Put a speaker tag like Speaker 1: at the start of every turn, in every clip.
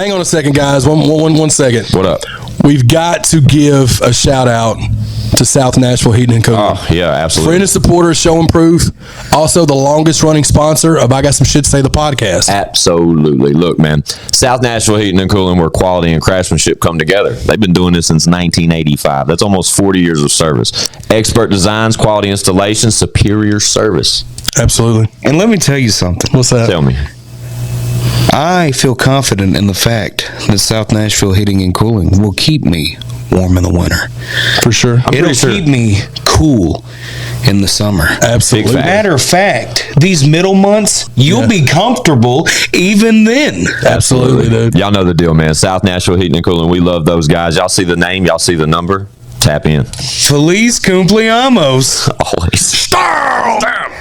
Speaker 1: hang on a second, guys. One second.
Speaker 2: What up?
Speaker 1: We've got to give a shout out to South Nashville Heating and Cooling.
Speaker 2: Oh, yeah, absolutely.
Speaker 1: Friend and supporter, showing proof. Also, the longest running sponsor of I Got Some Shit to Say, the podcast.
Speaker 2: Absolutely. Look, man, South Nashville Heating and Cooling, where quality and craftsmanship come together. They've been doing this since 1985. That's almost 40 years of service. Expert designs, quality installations, superior service.
Speaker 1: Absolutely.
Speaker 3: And let me tell you something.
Speaker 1: What's that?
Speaker 2: Tell me.
Speaker 3: I feel confident in the fact that South Nashville Heating and Cooling will keep me warm in the winter.
Speaker 1: For sure.
Speaker 3: It'll keep me cool in the summer.
Speaker 1: Absolutely.
Speaker 3: Matter of fact, these middle months, you'll be comfortable even then.
Speaker 1: Absolutely, dude.
Speaker 2: Y'all know the deal, man. South Nashville Heating and Cooling. We love those guys. Y'all see the name. Y'all see the number. Tap in.
Speaker 3: Feliz cumpleaños.
Speaker 2: Always.
Speaker 1: Damn.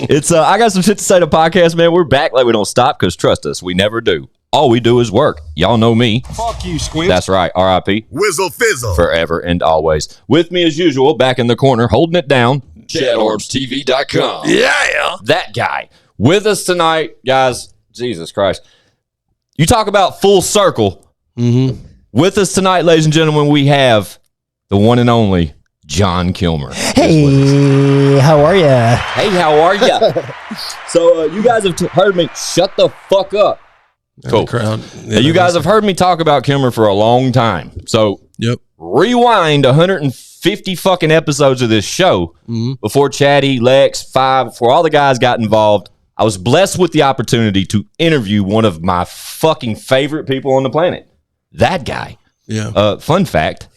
Speaker 2: It's I Got Some Shit to Say, the podcast, man. We're back like we don't stop, because trust us, we never do. All we do is work. Y'all know me.
Speaker 4: Fuck you, Squint.
Speaker 2: That's right. R.I.P.
Speaker 4: Whizzle fizzle.
Speaker 2: Forever and always. With me as usual, back in the corner, holding it down,
Speaker 4: ChadArmesTV.com.
Speaker 1: Yeah.
Speaker 2: that guy. With us tonight, guys, Jesus Christ. You talk about full circle.
Speaker 1: Mm-hmm.
Speaker 2: With us tonight, ladies and gentlemen, we have the one and only John Kilmer.
Speaker 5: Hey, how are ya?
Speaker 2: Hey, how are ya? So you guys have heard me. Shut the fuck up. Cool.
Speaker 1: Crowd.
Speaker 2: Now, you guys have heard me talk about Kilmer for a long time. So
Speaker 1: Yep.
Speaker 2: rewind 150 fucking episodes of this show before Chatty, Lex, Five, before all the guys got involved. I was blessed with the opportunity to interview one of my fucking favorite people on the planet. That guy.
Speaker 1: Yeah.
Speaker 2: Fun fact.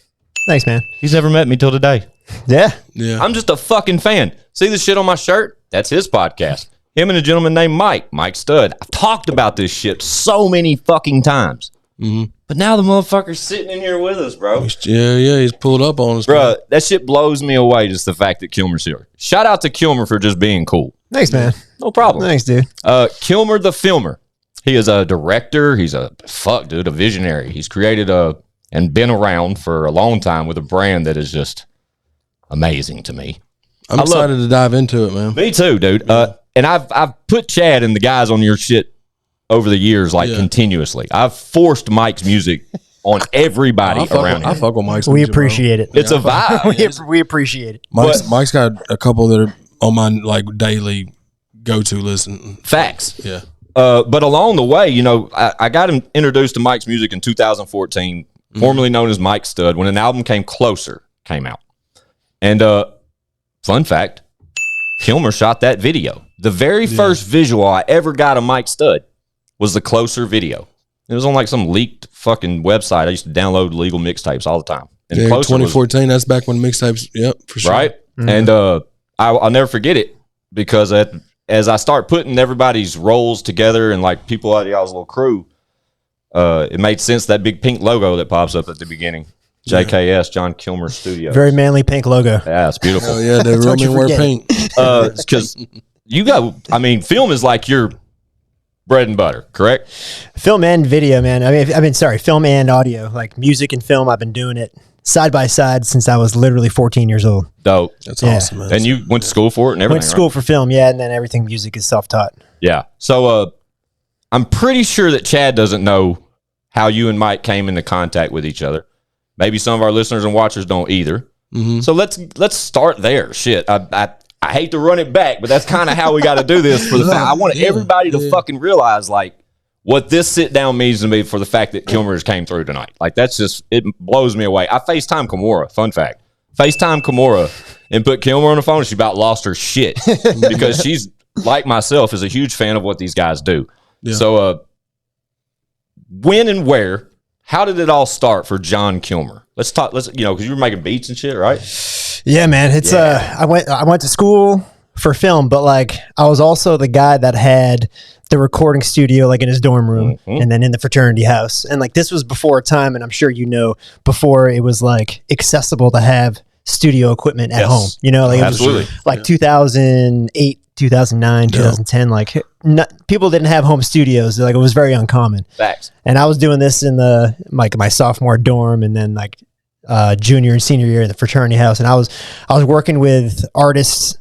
Speaker 5: Thanks, man.
Speaker 2: He's never met me till today.
Speaker 5: Yeah.
Speaker 1: Yeah.
Speaker 2: I'm just a fucking fan. See the shit on my shirt? That's his podcast. Him and a gentleman named Mike Stud. I've talked about this shit so many fucking times. But now the motherfucker's sitting in here with us, bro.
Speaker 1: Yeah. He's pulled up on us,
Speaker 2: Bro, that shit blows me away, just the fact that Kilmer's here. Shout out to Kilmer for just being cool.
Speaker 5: Thanks, man.
Speaker 2: No problem.
Speaker 5: Thanks, dude.
Speaker 2: Kilmer the Filmer. He is a director. He's a visionary. He's created and been around for a long time with a brand that is just amazing to me.
Speaker 1: I'm excited to dive into it, man.
Speaker 2: Me too, dude. And I've put Chad and the guys on your shit over the years, continuously. I've forced Mike's music on everybody around here.
Speaker 1: I fuck with Mike's
Speaker 5: We
Speaker 1: music,
Speaker 5: appreciate it.
Speaker 2: It's a vibe.
Speaker 5: we appreciate it.
Speaker 1: Mike's got a couple that are on my daily go-to listen.
Speaker 2: Facts.
Speaker 1: Yeah.
Speaker 2: But along the way, I got him introduced to Mike's music in 2014, formerly known as Mike Stud, when an album Closer came out. And fun fact, Kilmer shot that video. The very first visual I ever got of Mike Stud was the Closer video. It was on like some leaked fucking website. I used to download legal mixtapes all the time. And
Speaker 1: Yeah,
Speaker 2: Closer
Speaker 1: 2014, that's back when mixtapes, yep, for sure.
Speaker 2: right? And I'll never forget it, because as I start putting everybody's roles together and like people out of y'all's little crew, it made sense, that big pink logo that pops up at the beginning. JKS, John Kilmer Studios.
Speaker 5: Very manly pink logo.
Speaker 2: Yeah, it's beautiful.
Speaker 1: Oh, yeah, they
Speaker 5: Don't
Speaker 1: real
Speaker 5: you
Speaker 1: men wear
Speaker 5: forget
Speaker 1: pink.
Speaker 2: Because film is like your bread and butter, correct?
Speaker 5: Film and video, man. Film and audio. Like music and film, I've been doing it side by side since I was literally 14 years old.
Speaker 2: Dope.
Speaker 1: That's
Speaker 5: Yeah.
Speaker 1: awesome, man.
Speaker 2: And you went to school for it and everything,
Speaker 5: Went to school for film, and then everything music is self-taught.
Speaker 2: right? Yeah. So I'm pretty sure that Chad doesn't know how you and Mike came into contact with each other. Maybe some of our listeners and watchers don't either. So let's start there. Shit, I hate to run it back, but that's kind of how we got to do this. For the I want everybody to fucking realize like what this sit down means to me, for the fact that Kilmer's came through tonight. Like that's just, it blows me away. I FaceTime Kimura. Fun fact, FaceTime Kimura and put Kilmer on the phone, and she about lost her shit because she's like myself is a huge fan of what these guys do.
Speaker 1: Yeah.
Speaker 2: So when and where? How did it all start for John Kilmer? Let's talk. Because you were making beats and shit, right?
Speaker 5: Yeah, man. It's I went to school for film, but like I was also the guy that had the recording studio like in his dorm room and then in the fraternity house. And like this was before a time, and I'm sure before it was like accessible to have studio equipment at home. Like
Speaker 2: Absolutely.
Speaker 5: it was like 2008, 2009, 2010. Like people didn't have home studios. Like it was very uncommon.
Speaker 2: Facts.
Speaker 5: And I was doing this in my sophomore dorm, and then like junior and senior year in the fraternity house. And I was working with artists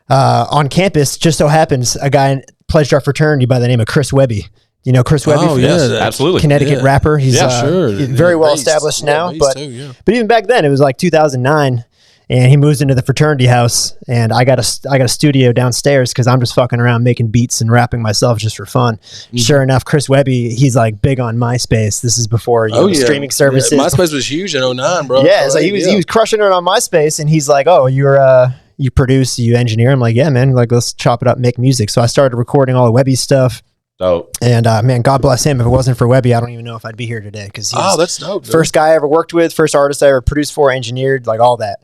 Speaker 5: on campus, just so happens a guy pledged our fraternity by the name of Chris Webby. You know Chris Webby?
Speaker 1: Oh, yeah.
Speaker 2: Absolutely.
Speaker 5: Connecticut rapper. He's
Speaker 1: sure.
Speaker 5: very well established now. But even back then, it was like 2009. And he moves into the fraternity house, and I got a studio downstairs because I'm just fucking around making beats and rapping myself just for fun. Sure enough, Chris Webby, he's like big on MySpace. This is before streaming services.
Speaker 1: Yeah, MySpace was huge in 2009, bro.
Speaker 5: Yeah, so he was crushing it on MySpace, and he's like, "Oh, you produce, you engineer." I'm like, "Yeah, man. Like, let's chop it up, make music." So I started recording all the Webby stuff.
Speaker 2: Oh,
Speaker 5: and man, God bless him. If it wasn't for Webby, I don't even know if I'd be here today. Because
Speaker 1: that's dope. Dude.
Speaker 5: First guy I ever worked with, first artist I ever produced for, engineered, like all that.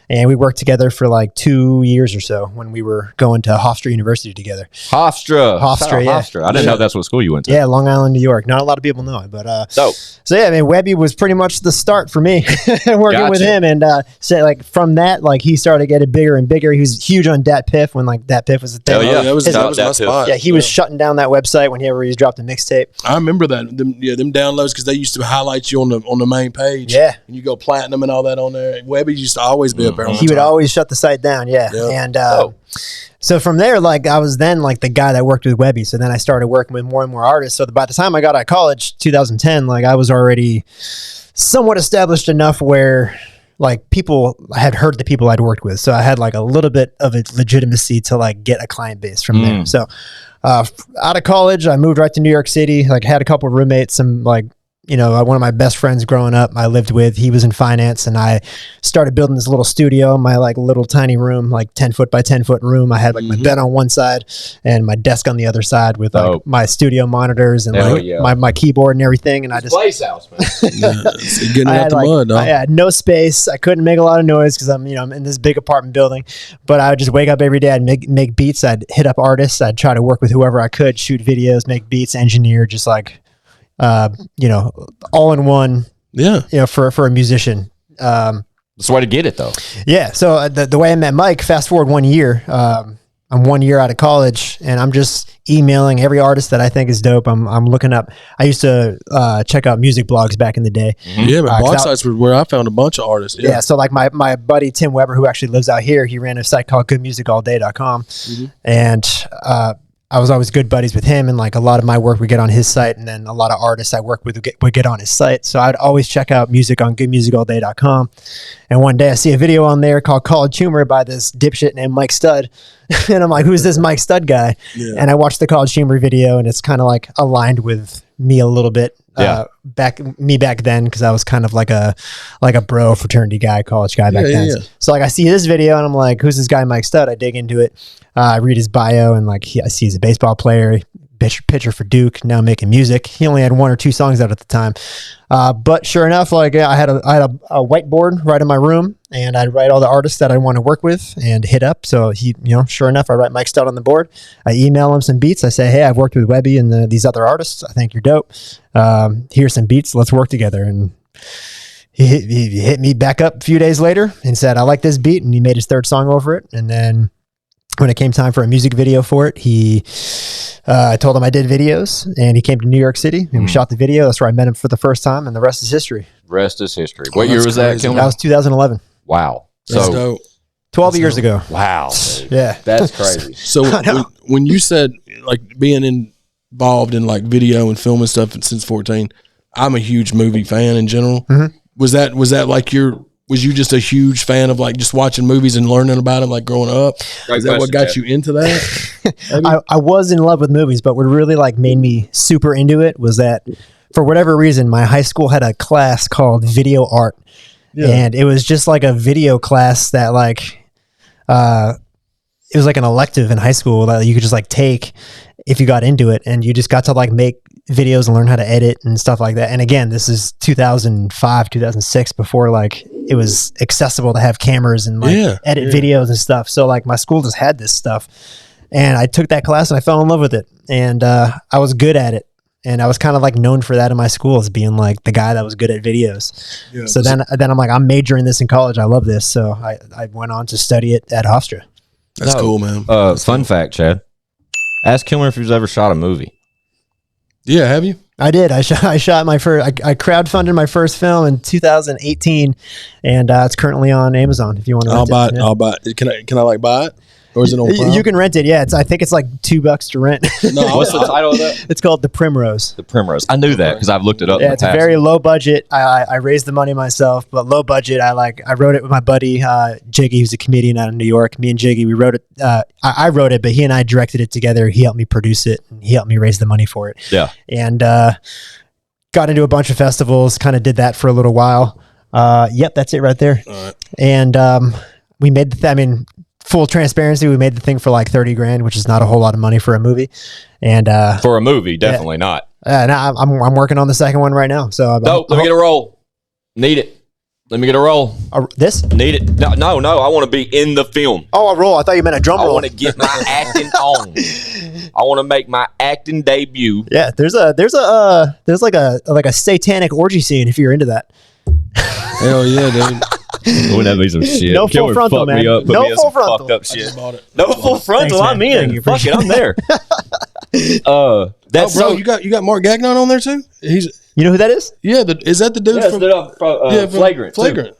Speaker 5: And we worked together for like 2 years or so when we were going to Hofstra University together.
Speaker 2: Hofstra,
Speaker 5: yeah.
Speaker 2: Hofstra. I didn't know that's what school you went to.
Speaker 5: Yeah, Long Island, New York. Not a lot of people know it, but
Speaker 2: dope.
Speaker 5: So yeah, I mean, Webby was pretty much the start for me working with him, and so like from that, like he started getting bigger and bigger. He was huge on Dat Piff when like Dat Piff was a thing.
Speaker 2: Oh yeah,
Speaker 1: that was my spot.
Speaker 5: Yeah, he was shutting down that website whenever he dropped a mixtape.
Speaker 1: I remember that. Them downloads because they used to highlight you on the main page.
Speaker 5: Yeah,
Speaker 1: and you go platinum and all that on there. Webby used to always be up there.
Speaker 5: He would always shut the site down. Yeah, and so from there, like I was then like the guy that worked with Webby. So then I started working with more and more artists. So by the time I got out of college, 2010, like I was already somewhat established enough where like people had heard the people I'd worked with. So I had like a little bit of a legitimacy to like get a client base from there. So out of college, I moved right to New York City, like had a couple of roommates, some like, you know, one of my best friends growing up, I lived with, he was in finance, and I started building this little studio in my like little tiny room, like 10 foot by 10 foot room. I had like my bed on one side and my desk on the other side with like my studio monitors and my keyboard and everything. And I just
Speaker 2: Place House, man.
Speaker 1: Getting out the mud, dog.
Speaker 5: I had no space. I couldn't make a lot of noise because I'm in this big apartment building, but I would just wake up every day. I'd make beats. I'd hit up artists. I'd try to work with whoever I could, shoot videos, make beats, engineer, just like, all in one, for a musician.
Speaker 2: That's the way to get it though.
Speaker 5: Yeah. So the way I met Mike, fast forward 1 year, I'm 1 year out of college and I'm just emailing every artist that I think is dope. I'm looking up, I used to check out music blogs back in the day.
Speaker 1: Yeah, but blog sites were where I found a bunch of artists.
Speaker 5: Yeah. So like my buddy, Tim Weber, who actually lives out here, he ran a site called goodmusicallday.com. And, I was always good buddies with him, and like a lot of my work would get on his site, and then a lot of artists I work with would get on his site. So I'd always check out music on goodmusicallday.com. And one day I see a video on there called College Humor by this dipshit named Mike Stud. And I'm like, who's this Mike Stud guy? Yeah. And I watched the College Humor video, and it's kind of like aligned with me a little bit. Back then, because I was kind of like a bro fraternity guy, college guy back then. Yeah. So like I see this video and I'm like, who's this guy Mike Stud? I dig into it. I read his bio and like I see he's a baseball player, pitcher for Duke, now making music. He only had 1 or 2 songs out at the time. But sure enough, like I had a whiteboard right in my room, and I'd write all the artists that I want to work with and hit up. So he, sure enough, I write Mike Stout on the board. I email him some beats. I say, hey, I've worked with Webby and these other artists. I think you're dope. Here's some beats. Let's work together. And he hit me back up a few days later and said, I like this beat. And he made his 3rd song over it. And then when it came time for a music video for it, I told him I did videos, and he came to New York City and we shot the video. That's where I met him for the first time, and the rest is history.
Speaker 2: Rest is history. What year was that, Kilmer?
Speaker 5: That was 2011.
Speaker 2: Wow.
Speaker 1: That's dope.
Speaker 5: 12 years ago.
Speaker 2: Wow. Dude.
Speaker 5: Yeah.
Speaker 2: That's crazy.
Speaker 1: So when you said like being involved in like video and film and stuff since 14, I'm a huge movie fan in general. Mm-hmm. Was that like was you just a huge fan of like just watching movies and learning about them like growing up? Is that what got you into that?
Speaker 5: I was in love with movies, but what really like made me super into it was that for whatever reason, my high school had a class called video art. Yeah. And it was just like a video class that like, it was like an elective in high school that you could just like take if you got into it, and you just got to like make videos and learn how to edit and stuff like that. And again, this is 2005, 2006, before like it was accessible to have cameras and like edit videos and stuff. So like my school just had this stuff, and I took that class and I fell in love with it, and I was good at it. And I was kind of like known for that in my school as being like the guy that was good at videos. Yeah, so then I'm like, I'm majoring this in college. I love this. So I went on to study it at Hofstra.
Speaker 1: That's cool, man.
Speaker 2: Fun fact, Chad. Ask Kilmer if he's ever shot a movie.
Speaker 1: Yeah, have you?
Speaker 5: I did. I shot my first. I crowdfunded my first film in 2018, and it's currently on Amazon. If you want to,
Speaker 1: I'll buy it. Can I like buy it? Or is it on Prime?
Speaker 5: You can rent it. Yeah, I think it's like $2 to rent.
Speaker 1: No,
Speaker 2: What's the title of that?
Speaker 5: It's called The Primrose.
Speaker 2: The Primrose. I knew that because I've looked it up.
Speaker 5: Yeah, it's a very low budget. I raised the money myself, but low budget. I wrote it with my buddy Jiggy, who's a comedian out of New York. Me and Jiggy, we wrote it. I wrote it, but he and I directed it together. He helped me produce it, and he helped me raise the money for it.
Speaker 2: Yeah,
Speaker 5: and got into a bunch of festivals. Kind of did that for a little while. Yep, that's it right there.
Speaker 1: All right.
Speaker 5: And we made full transparency, we made the thing for like $30,000, which is not a whole lot of money for a movie. And
Speaker 2: for a movie, definitely not.
Speaker 5: Now I'm working on the second one right now. So
Speaker 2: let me get a roll. Need it. Let me get a roll.
Speaker 5: This?
Speaker 2: Need it. No. I want to be in the film.
Speaker 5: Oh, a roll. I thought you meant a drum roll.
Speaker 2: I want to get my acting on. I want to make my acting debut.
Speaker 5: Yeah, there's like a satanic orgy scene if you're into that.
Speaker 1: Hell yeah, dude.
Speaker 2: Wouldn't that be some shit?
Speaker 5: No full frontal, man. No full frontal.
Speaker 2: Fucked up shit. No full frontal.
Speaker 5: Thanks,
Speaker 2: I'm
Speaker 5: man.
Speaker 2: in. Fuck it, I'm there. That's
Speaker 1: bro. You got Mark Gagnon on there too.
Speaker 5: You know who that is?
Speaker 1: Yeah. Is that the dude from
Speaker 2: Flagrant?
Speaker 1: Flagrant.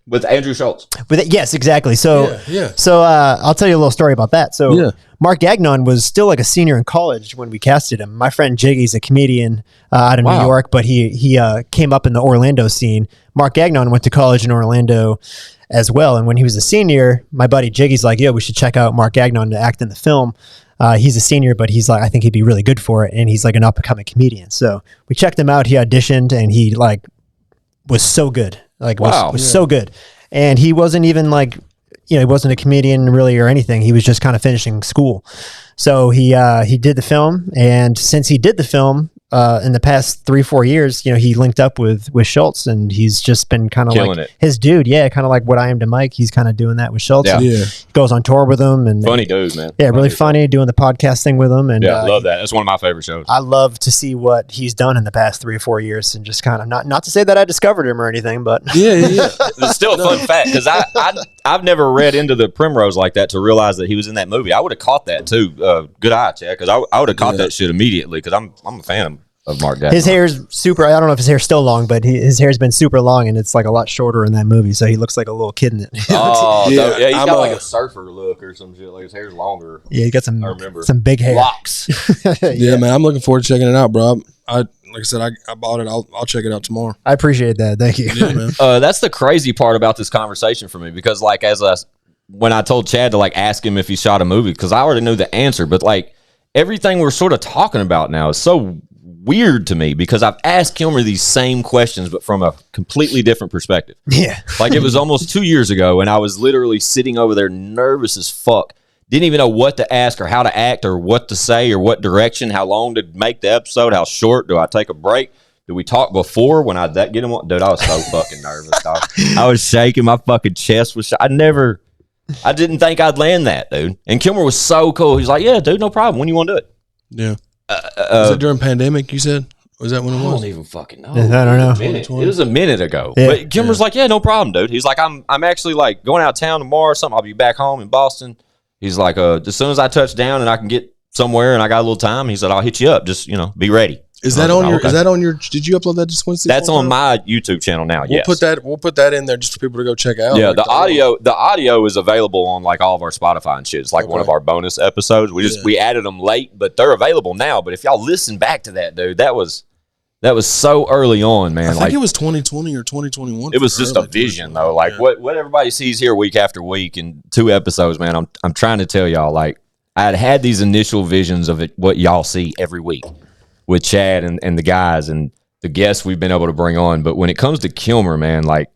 Speaker 2: With Andrew Schultz.
Speaker 5: Yes, exactly. So,
Speaker 1: yeah.
Speaker 5: So I'll tell you a little story about that. So,
Speaker 1: Yeah.
Speaker 5: Mark Gagnon was still like a senior in college when we casted him. My friend Jiggy's a comedian out of New York, but he came up in the Orlando scene. Mark Gagnon went to college in Orlando as well, and when he was a senior, my buddy Jiggy's like, "Yo, we should check out Mark Gagnon to act in the film." He's a senior, but he's like, I think he'd be really good for it, and he's like an up and coming comedian. So we checked him out. He auditioned, and he like was so good. Like was so good. And he wasn't even like, he wasn't a comedian really or anything. He was just kind of finishing school. So he did the film. And since he did the film, in the past 3-4 years, he linked up with Schultz, and he's just been kind of like his dude. Yeah. Kind of like what I am to Mike. He's kind of doing that with Schultz.
Speaker 1: Yeah.
Speaker 5: Goes on tour with him, and
Speaker 2: funny dude, man.
Speaker 5: Yeah. Really funny doing the podcast thing with him. And
Speaker 2: yeah, I love that. That's one of my favorite shows.
Speaker 5: I love to see what he's done in the past 3 or 4 years, and just kind of not to say that I discovered him or anything, but
Speaker 1: yeah.
Speaker 2: It's still a fun fact because I've never read into the Primrose like that to realize that he was in that movie. I would have caught that too. Good eye, Chad, because I would have caught that shit immediately because I'm a fan of Mark Gagnon.
Speaker 5: His hair's super. I don't know if his hair's still long, but his hair's been super long, and it's like a lot shorter in that movie. So he looks like a little kid in it.
Speaker 2: Oh, yeah, he's got like a surfer look or some shit. Like his hair's longer.
Speaker 5: Yeah, he got some big hair.
Speaker 2: Locks.
Speaker 1: Yeah, man, I'm looking forward to checking it out, bro. Like I said, I bought it. I'll check it out tomorrow.
Speaker 5: I appreciate that. Thank you.
Speaker 1: Yeah, man.
Speaker 2: That's the crazy part about this conversation for me because, like, when I told Chad to like ask him if he shot a movie, because I already knew the answer, but like everything we're sort of talking about now is so weird to me because I've asked Kilmer these same questions, but from a completely different perspective.
Speaker 5: Yeah.
Speaker 2: Like it was almost 2 years ago, and I was literally sitting over there nervous as fuck. Didn't even know what to ask or how to act or what to say or what direction, how long to make the episode, how short, do I take a break? Did we talk before when I get him? Dude, I was so fucking nervous, dog. I was shaking. My fucking chest was I didn't think I'd land that, dude. And Kilmer was so cool. He's like, yeah, dude, no problem. When you want to do it?
Speaker 1: Yeah. Was it during pandemic, you said? Was that when it was?
Speaker 2: I don't even fucking know.
Speaker 5: I don't know.
Speaker 2: It was a minute ago.
Speaker 5: Yeah.
Speaker 2: But Kilmer's like, yeah, no problem, dude. He's like, I'm actually like going out of town tomorrow or something. I'll be back home in Boston. He's like, as soon as I touch down and I can get somewhere and I got a little time, he said, I'll hit you up. Just, be ready.
Speaker 1: Is that on your did you upload that to Swin City?
Speaker 2: That's on my YouTube channel now.
Speaker 1: We'll put that in there just for people to go check out.
Speaker 2: Yeah, the audio is available on like all of our Spotify and shit. It's like one of our bonus episodes. We added them late, but they're available now. But if y'all listen back to that, dude, that was so early on, man.
Speaker 1: I think it was 2020 or 2021.
Speaker 2: It was just a vision though. Like what everybody sees here week after week in 2 episodes, man. I'm trying to tell y'all, like I had these initial visions of it, what y'all see every week with Chad and the guys and the guests we've been able to bring on. But when it comes to Kilmer, man, like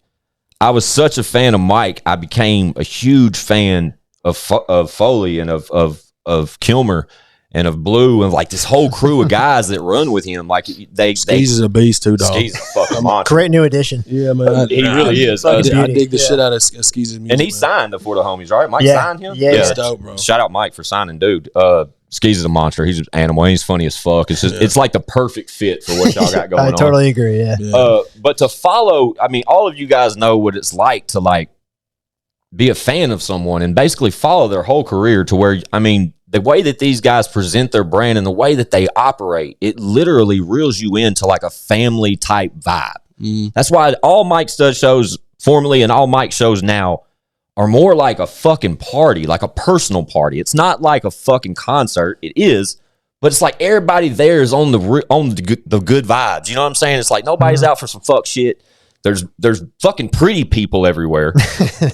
Speaker 2: I was such a fan of Mike, I became a huge fan of Foley and of Kilmer and of Blue and like this whole crew of guys that run with him. Like Skeez
Speaker 1: is a beast too, dog.
Speaker 2: Skeez is a fucking monster.
Speaker 5: Great new addition.
Speaker 1: Yeah, man.
Speaker 2: He really is.
Speaker 1: I dig the shit out of Skeez's music.
Speaker 2: And he signed For the Homies, right? Mike signed him?
Speaker 5: Yeah.
Speaker 1: That's dope, bro.
Speaker 2: Shout out Mike for signing, dude. Skeez is a monster. He's an animal. He's funny as fuck. It's just it's like the perfect fit for what y'all got going on.
Speaker 5: I totally agree, yeah.
Speaker 2: But to follow, I mean, all of you guys know what it's like to like be a fan of someone and basically follow their whole career to where, I mean, the way that these guys present their brand and the way that they operate, it literally reels you into like a family type vibe. That's why all Mike Stud shows formerly and all Mike shows now are more like a fucking party, like a personal party. It's not like a fucking concert. It is, but it's like everybody there is on the good vibes. You know what I'm saying? It's like nobody's out for some fuck shit. There's fucking pretty people everywhere.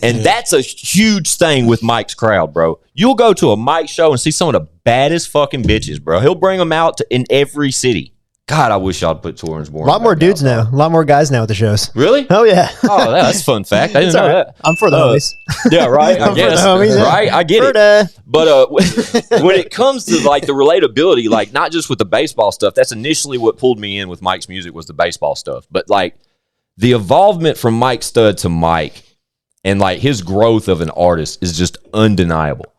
Speaker 2: And that's a huge thing with Mike's crowd, bro. You'll go to a Mike show and see some of the baddest fucking bitches, bro. He'll bring them out in every city. God, I wish y'all put Torrance Boring.
Speaker 5: A lot more dudes now. A lot more guys now at the shows.
Speaker 2: Really?
Speaker 5: Oh, yeah.
Speaker 2: Oh, that's a fun fact. I didn't know that.
Speaker 5: I'm for the homies.
Speaker 2: Yeah, right. I guess. Right. I get it. But when it comes to like the relatability, like not just with the baseball stuff, that's initially what pulled me in with Mike's music was the baseball stuff. But like the evolvement from Mike Stud to Mike and like his growth of an artist is just undeniable.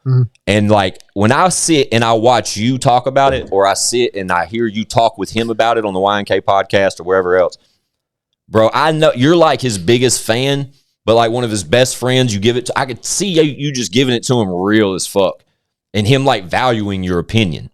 Speaker 2: And like when I sit and I watch you talk about it, or I sit and I hear you talk with him about it on the YNK podcast or wherever else, bro, I know you're like his biggest fan, but like one of his best friends, you give it to, I could see you just giving it to him real as fuck and him like valuing your opinion.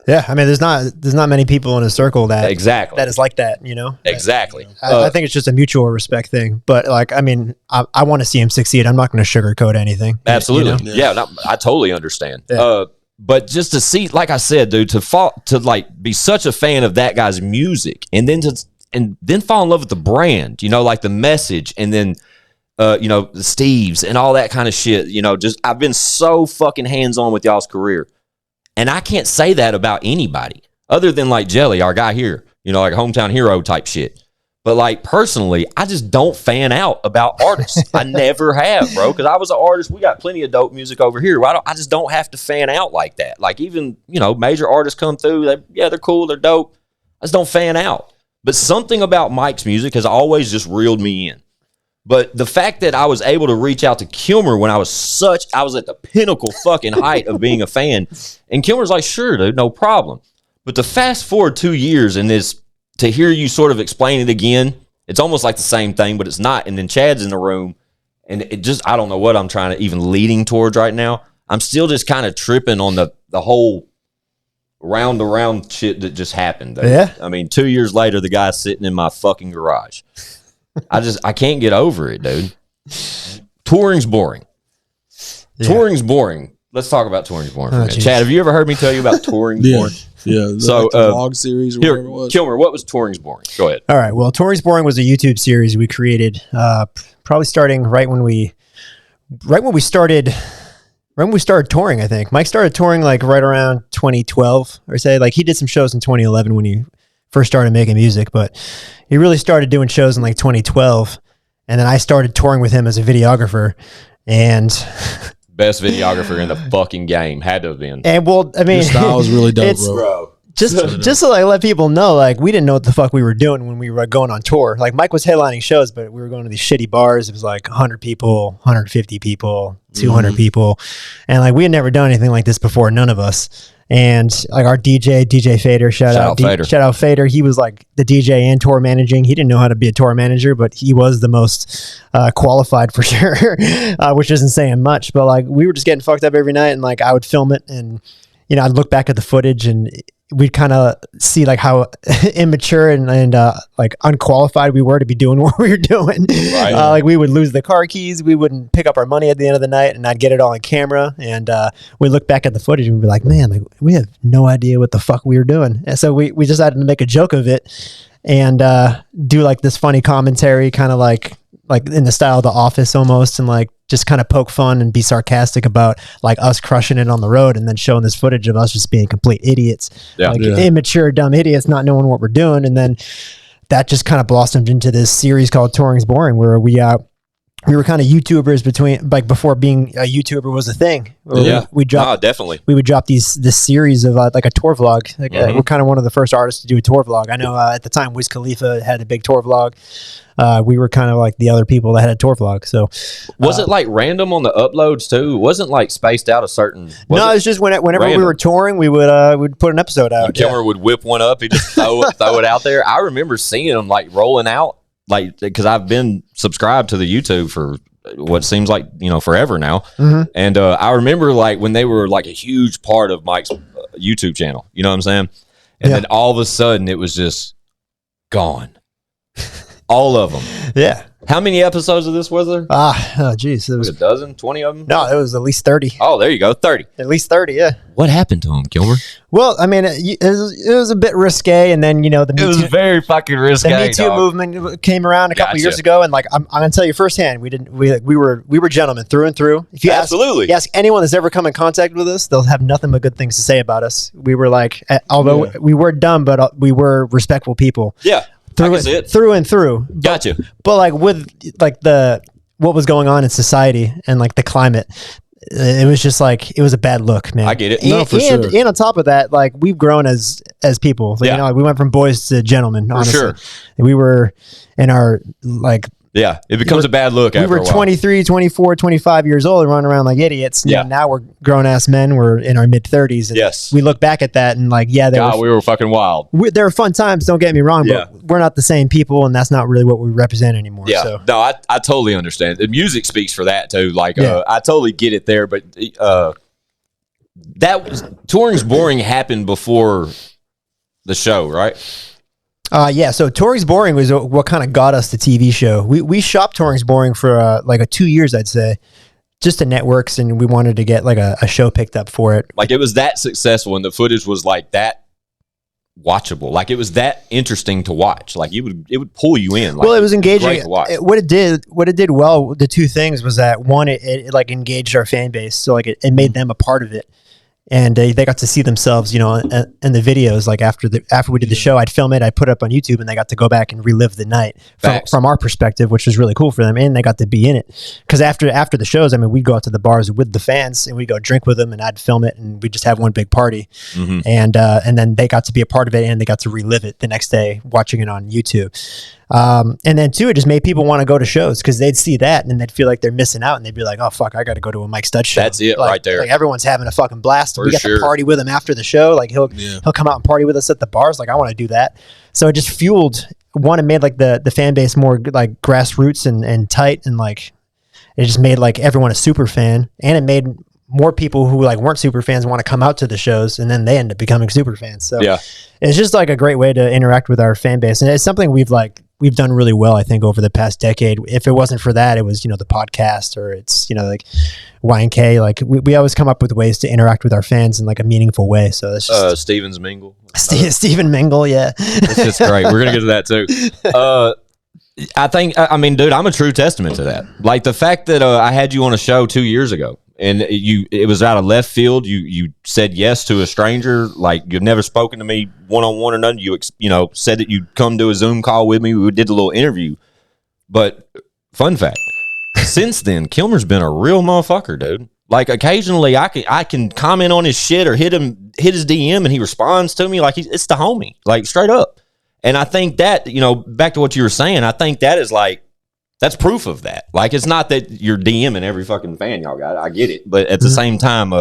Speaker 5: Yeah, I mean, there's not many people in a circle that that is like that, you know.
Speaker 2: Exactly.
Speaker 5: I think it's just a mutual respect thing. But like, I mean, I want to see him succeed. I'm not going to sugarcoat anything.
Speaker 2: Absolutely.
Speaker 5: You know?
Speaker 2: Yeah, I totally understand.
Speaker 5: Yeah.
Speaker 2: But just to see, like I said, dude, to like be such a fan of that guy's music, and then fall in love with the brand, you know, like the message, and then you know, the Steves and all that kind of shit. You know, just I've been so fucking hands on with y'all's career. And I can't say that about anybody other than like Jelly, our guy here, you know, like hometown hero type shit. But like personally, I just don't fan out about artists. I never have, bro, because I was an artist. We got plenty of dope music over here. I just don't have to fan out like that. Like even, you know, major artists come through. They're cool. They're dope. I just don't fan out. But something about Mike's music has always just reeled me in. But the fact that I was able to reach out to Kilmer when I was at the pinnacle fucking height of being a fan. And Kilmer's like, sure, dude, no problem. But to fast forward 2 years and to hear you sort of explain it again, it's almost like the same thing, but it's not. And then Chad's in the room and it just, I don't know what I'm trying to even leading towards right now. I'm still just kind of tripping on the whole round around shit that just happened. Dude.
Speaker 5: Yeah.
Speaker 2: I mean, 2 years later, the guy's sitting in my fucking garage. I can't get over it, dude. Touring's boring. Yeah. Touring's boring. Let's talk about Touring's boring for a minute. Chad, have you ever heard me tell you about Touring's boring?
Speaker 1: Yeah.
Speaker 2: So
Speaker 1: like the vlog series or whatever it was.
Speaker 2: Kilmer, what was Touring's boring? Go ahead.
Speaker 5: All right. Well, Touring's boring was a YouTube series we created, probably starting right when we started touring. I think Mike started touring like right around 2012 or say. Like he did some shows in 2011 when he first started making music, but he really started doing shows in like 2012. And then I started touring with him as a videographer, and
Speaker 2: best videographer in the fucking game had to have been.
Speaker 5: And well, I mean,
Speaker 1: your style is really dope, bro.
Speaker 5: Just to like let people know, like we didn't know what the fuck we were doing when we were going on tour. Like Mike was headlining shows, but we were going to these shitty bars. It was like 100 people, 150 people, 200 people. And like we had never done anything like this before. None of us. And like our DJ Fader, shout out Fader. He was like the DJ and tour managing. He didn't know how to be a tour manager, but he was the most qualified for sure, which isn't saying much. But like we were just getting fucked up every night, and like I would film it, and you know I'd look back at the footage, and we'd kind of see like how immature and like unqualified we were to be doing what we were doing. Right. Like we would lose the car keys. We wouldn't pick up our money at the end of the night, and I'd get it all on camera. And we look back at the footage and we'd be like, man, like we have no idea what the fuck we were doing. And so we decided to make a joke of it and do like this funny commentary, kind of like in the style of The Office almost, and like just kind of poke fun and be sarcastic about like us crushing it on the road, and then showing this footage of us just being complete idiots, immature, dumb idiots, not knowing what we're doing. And then that just kind of blossomed into this series called Touring's Boring, where we were kind of YouTubers before being a YouTuber was a thing. We dropped definitely. We would drop this series of like a tour vlog. Like, we're kind of one of the first artists to do a tour vlog. I know at the time Wiz Khalifa had a big tour vlog. We were kind of like the other people that had a tour vlog. So
Speaker 2: was it like random on the uploads too? It wasn't like spaced out a certain.
Speaker 5: It was just whenever we were touring, we would put an episode out.
Speaker 2: Kilmer would whip one up. He'd just throw it out there. I remember seeing them like rolling out. Like, because I've been subscribed to the YouTube for what seems like, you know, forever now. Mm-hmm. And I remember like when they were like a huge part of Mike's YouTube channel, you know what I'm saying? And then all of a sudden it was just gone. All of them.
Speaker 5: Yeah.
Speaker 2: How many episodes of this was there?
Speaker 5: Oh, geez. It
Speaker 2: Was
Speaker 5: was,
Speaker 2: it a dozen, 20 of them?
Speaker 5: no, it was at least 30.
Speaker 2: Oh, there you go, 30.
Speaker 5: At least 30, yeah.
Speaker 2: What happened to him, Kilmer?
Speaker 5: Well, I mean, it was a bit risque, and then, the Me Too,
Speaker 2: very fucking risky.
Speaker 5: the Me Too movement came around a couple
Speaker 2: Gotcha.
Speaker 5: years ago, and like I'm gonna tell you firsthand, we were gentlemen through and through. If you
Speaker 2: Absolutely.
Speaker 5: ask anyone that's ever come in contact with us, they'll have nothing but good things to say about us. We were like, although we were dumb, but we were respectful people.
Speaker 2: Yeah, I can see it.
Speaker 5: Through and through.
Speaker 2: Gotcha.
Speaker 5: But like with like what was going on in society and like the climate, it was just like it was a bad look, man.
Speaker 2: I get it.
Speaker 1: No, for sure.
Speaker 5: And on top of that, like we've grown as people. Like,
Speaker 2: Yeah.
Speaker 5: like, we went from boys to gentlemen. Honestly,
Speaker 2: sure.
Speaker 5: And we were in our like
Speaker 2: Yeah, it becomes a bad look
Speaker 5: we
Speaker 2: after
Speaker 5: were
Speaker 2: a while.
Speaker 5: 23, 24, 25 years old and running around like idiots.
Speaker 2: Yeah.
Speaker 5: Now we're grown ass men. We're in our mid 30s.
Speaker 2: Yes.
Speaker 5: We look back at that and like, yeah,
Speaker 2: God, we were fucking wild.
Speaker 5: there were fun times. Don't get me wrong,
Speaker 2: Yeah.
Speaker 5: but we're not the same people, and that's not really what we represent anymore.
Speaker 2: Yeah,
Speaker 5: So.
Speaker 2: no, I totally understand. The music speaks for that too. Like,
Speaker 5: Yeah.
Speaker 2: I totally get it there, but touring's boring happened before the show, right?
Speaker 5: Yeah, so Touring's Boring was what kind of got us the TV show. We shopped Touring's Boring for like 2 years, I'd say, just to networks, and we wanted to get like a show picked up for it.
Speaker 2: Like, it was that successful, and the footage was like that watchable. Like, it was that interesting to watch. Like, it would pull you in. Like,
Speaker 5: Well, it was engaging.
Speaker 2: great to watch.
Speaker 5: What it did well, the two things was that one, it like engaged our fan base, so like it made them a part of it. And they got to see themselves, in the videos. Like after we did the show, I'd film it, I'd put it up on YouTube, and they got to go back and relive the night from our perspective, which was really cool for them. And they got to be in it because after the shows, I mean, we'd go out to the bars with the fans and we'd go drink with them, and I'd film it, and we'd just have one big party.
Speaker 2: Mm-hmm.
Speaker 5: And then they got to be a part of it, and they got to relive it the next day watching it on YouTube. And then two, it just made people want to go to shows because they'd see that and they'd feel like they're missing out, and they'd be like, "Oh fuck, I got to go to a Mike Stud show."
Speaker 2: That's it,
Speaker 5: Like-
Speaker 2: right there.
Speaker 5: Like everyone's having a fucking blast.
Speaker 2: For
Speaker 5: We got
Speaker 2: sure.
Speaker 5: to party with him after the show. Like he'll come out and party with us at the bars. Like I want to do that. So it just fueled one. It made like the fan base more like grassroots and tight, and like it just made like everyone a super fan, and it made more people who like weren't super fans want to come out to the shows, and then they end up becoming super fans. So
Speaker 2: Yeah.
Speaker 5: it's just like a great way to interact with our fan base, and it's something we've done really well, I think, over the past decade. If it wasn't for that, it was the podcast, or it's like Y&K. Like we always come up with ways to interact with our fans in like a meaningful way. So it's just
Speaker 2: Stevens Mingle.
Speaker 5: Stephen Mingle, yeah.
Speaker 2: It's just great. We're gonna get to that too. I mean, dude, I'm a true testament to that. Like the fact that I had you on a show 2 years ago, and it was out of left field. You said yes to a stranger, like you've never spoken to me one-on-one or nothing. You said that you'd come to a Zoom call with me. We did a little interview. But fun fact, since then, Kilmer's been a real motherfucker, dude. Like occasionally I can comment on his shit or hit his DM, and he responds to me like it's the homie, like straight up. And I think that, back to what you were saying, I think that is like, that's proof of that. Like, it's not that you're DMing every fucking fan y'all got. I get it. But at the same time,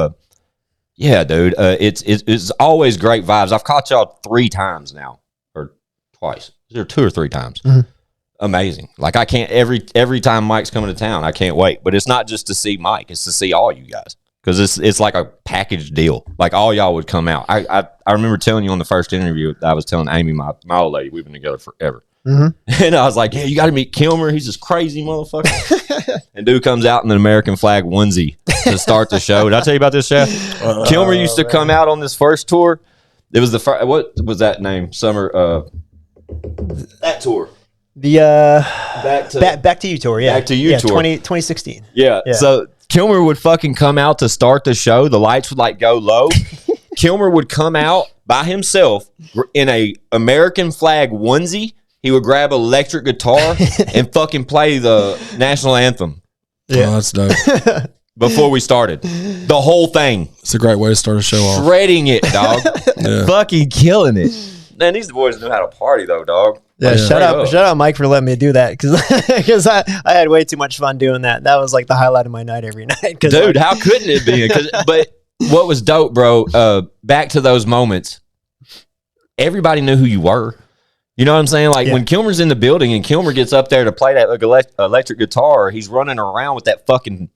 Speaker 2: yeah, dude, it's always great vibes. I've caught y'all 3 times now, or twice. Is there 2 or 3 times? Mm-hmm. Amazing. Like, I can't, every time Mike's coming to town, I can't wait. But it's not just to see Mike, it's to see all you guys. Because it's like a package deal. Like, all y'all would come out. I remember telling you on the first interview, I was telling Amy, my old lady, we've been together forever. Mm-hmm. And I was like, yeah, you got to meet Kilmer. He's this crazy motherfucker. And dude comes out in an American flag onesie to start the show. Did I tell you about this, Chad? Kilmer used to come out on this first tour. It was the first, what was that name? That tour.
Speaker 5: The back to you tour, yeah.
Speaker 2: Back to you tour.
Speaker 5: 2016.
Speaker 2: Yeah. So Kilmer would fucking come out to start the show. The lights would like go low. Kilmer would come out by himself in a American flag onesie. He would grab an electric guitar and fucking play the national anthem.
Speaker 1: Yeah, that's dope.
Speaker 2: Before we started, the whole thing.
Speaker 1: It's a great way to start a show off.
Speaker 2: Shredding it, dog.
Speaker 1: Yeah.
Speaker 2: Fucking killing it. Man, these boys knew how to party though, dog.
Speaker 5: Yeah,
Speaker 1: Yeah.
Speaker 5: shout out Mike for letting me do that because I had way too much fun doing that. That was like the highlight of my night every night.
Speaker 2: Dude, how couldn't it be? But what was dope, bro? Back to those moments. Everybody knew who you were. You know what I'm saying? Like when Kilmer's in the building and Kilmer gets up there to play that electric guitar, he's running around with that fucking